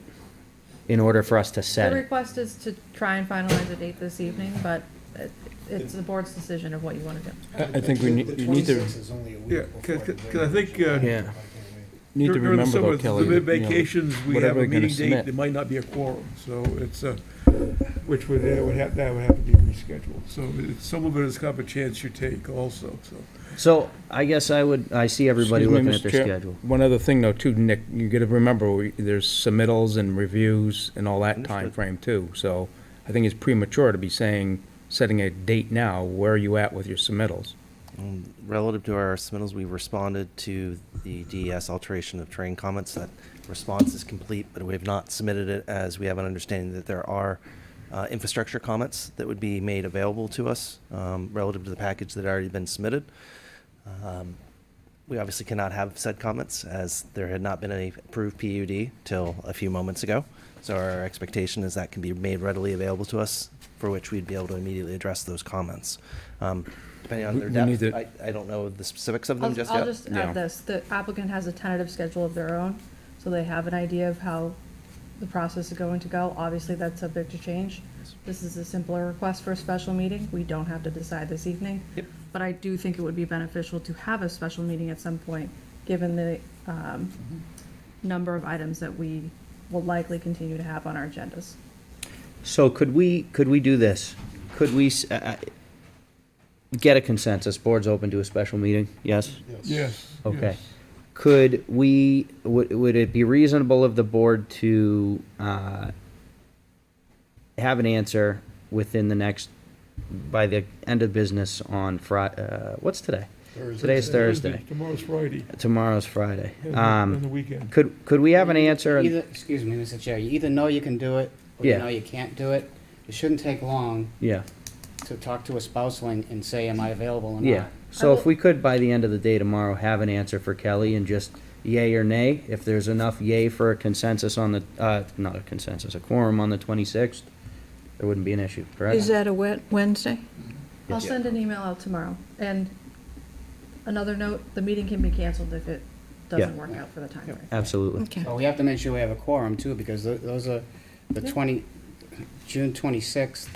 in order for us to The set it? request is to try and finalize a date this evening, but it's the board's decision of what you want to do. I think you need to, Yeah, because I think, yeah. Need to during the remember summer, though, Kelly, the that, you know, vacations, we have whatever a you're gonna meeting date, submit. there might not be a quorum, so it's, which would have to be rescheduled. So some of it is kind of a chance you take also, so. So I guess I see everybody Excuse me, looking at Mr. their Chair. schedule. One other thing though, too, Nick, you gotta remember, there's submittals and reviews and all that time frame too. So I think it's premature to be setting a date now. Where are you at with your submittals? Relative to our submittals, we've responded to the DES alteration of terrain comments. That response is complete, but we have not submitted it as we have an understanding that there are infrastructure comments that would be made available to us relative to the package that had already been submitted. We obviously cannot have said comments as there had not been any approved PUD till a few moments ago. So our expectation is that can be made readily available to us, for which we'd be able to immediately address those comments. Depending on their We need depth, I don't know the specifics of them just yet. I'll just add this, the applicant has a tentative schedule of their own, so they have an idea of how the process is going to go. Obviously, that's subject to change. This is a simpler request for a special meeting. We don't have to decide this evening. Yep. But I do think it would be beneficial to have a special meeting at some point, given the number of items that we will likely continue to have on our agendas. So could we do this? Could we get a consensus? Board's open to a special meeting? Yes? Yes. Okay. yes. Could we, would it be reasonable of the board to have an answer within the next, by the end of business on what's today? Today's Thursday. Tomorrow's Friday, Tomorrow's Friday. and the weekend. Could we have an answer? Either, excuse me, Mr. Chair, you either know you can do it, or you Yeah. know you can't do it. It shouldn't take long Yeah, to talk to a spouse and say, am I available or not? yeah. So if we could, by the end of the day tomorrow, have an answer for Kelly and just yay or nay, if there's enough yay for a consensus on the, not a consensus, a quorum on the 26th, there wouldn't be an issue, correct? Is that a Wednesday? I'll send an email out tomorrow. And another note, the meeting can be canceled if it doesn't Yeah. work out for the time frame. Absolutely. Okay. Well, we have to make sure we have a quorum too, because those are the June 26th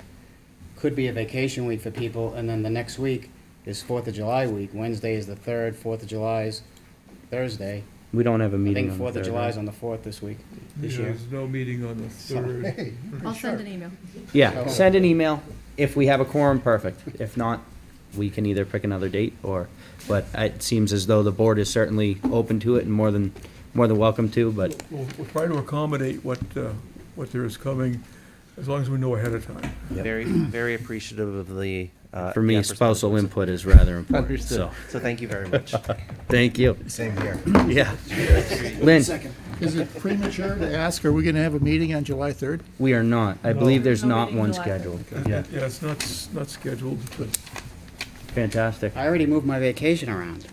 could be a vacation week for people, and then the next week is 4th of July week. Wednesday is the 3rd, 4th of July is Thursday. We don't have a I meeting think on the 4th of 3rd, July right? is on the 4th this week, this Yeah, year. There's no meeting on the third. I'll send an email. Yeah, send an email. If we have a quorum, perfect. If not, we can either pick another date or, but it seems as though the board is certainly open to it and more than welcome to, but We'll try to accommodate what there is coming, as long as we know ahead of time. Very, very appreciative of the. for me, efforts spousal that- input is rather important, Understood. so, So thank you very much. thank you. Same here. Yeah. Lynn, Is it premature to ask, are we gonna have a meeting on July 3rd? we are not. I believe there's No not meeting one July scheduled. Yeah, Yeah, it's not scheduled, but fantastic. I already moved my vacation around.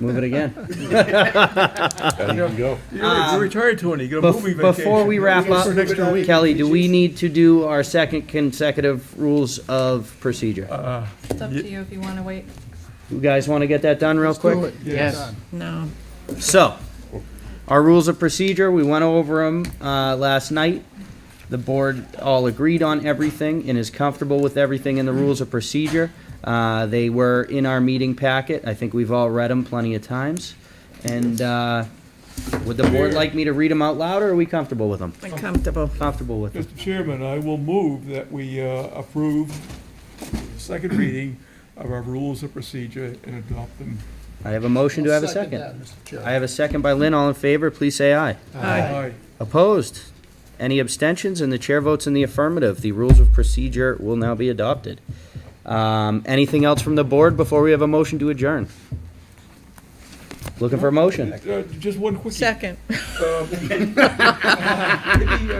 Move it again. you're retired, Tony, you got a moving vacation. Before we wrap up, For an extra week. Kelly, do we need to do our second consecutive rules of procedure? It's up to you if you want to wait. You guys want to get that done real Let's do quick? it. Yes. No. So, our rules of procedure, we went over them last night. The board all agreed on everything and is comfortable with everything in the rules of procedure. They were in our meeting packet. I think we've all read them plenty of times. And would the board like me to read them out loud, or are we comfortable with them? I'm comfortable. Comfortable with them. Mr. Chairman, I will move that we approve second reading of our rules of procedure and adopt them. I have a motion. Do I have a I'll second second? that, Mr. Chair. I have a second by Lynn. All in favor, please say aye. Aye. Opposed? Any abstentions? And the chair votes in the affirmative. The rules of procedure will now be adopted. Anything else from the board before we have a motion to adjourn? Looking for a motion. Just one quick. Second. Maybe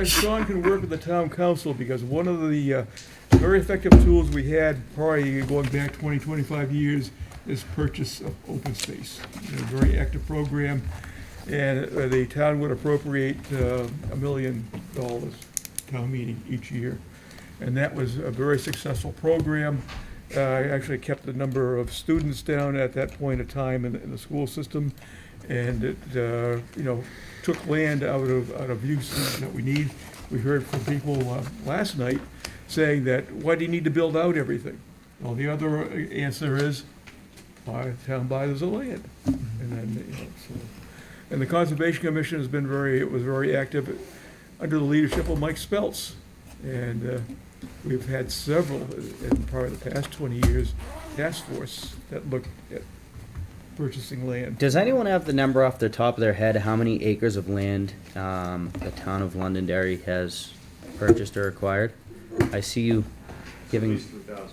Sean can work with the town council, because one of the very effective tools we had probably going back 20, 25 years is purchase of open space. A very active program, and the town would appropriate $1 million town meeting each year. And that was a very successful program. I actually kept the number of students down at that point of time in the school system, and it, took land out of use that we need. We heard from people last night saying that, why do you need to build out everything? Well, the other answer is, town buys the land. And then, and the Conservation Commission was very active under the leadership of Mike Speltz. And we've had several, in probably the past 20 years, task force that looked at purchasing land. Does anyone have the number off the top of their head, how many acres of land the town of Londonderry has purchased or acquired? I see you giving 3,000.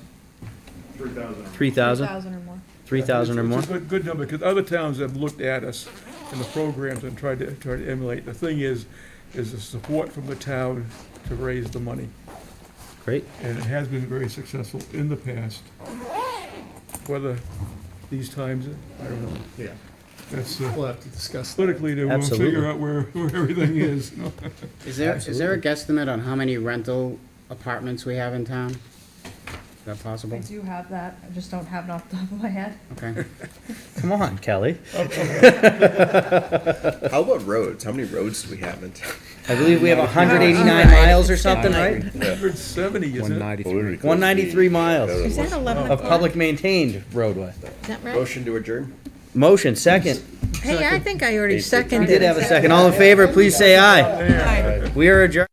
3,000? 3,000 or more. 3,000 or more? It's a good number, because other towns have looked at us in the programs and tried to emulate. The thing is the support from the town to raise the money. Great. And it has been very successful in the past. Whether these times, I don't know. Yeah. That's, We'll have to discuss that. politically, we'll Absolutely. figure out where everything is. Is there a guesstimate on how many rental apartments we have in town? Is that possible? I do have that, I just don't have it off the top of my head. Okay. Come on, Kelly. How about roads? How many roads do we have in town? I believe we have 189 miles or something, right? 170, isn't it? 193 miles Is that 11 of o'clock? public maintained roadway. Is that right? Motion to adjourn? Motion, second. Hey, I think I already We seconded did it. have a second. All in favor, please say aye. Aye. We are adjourned.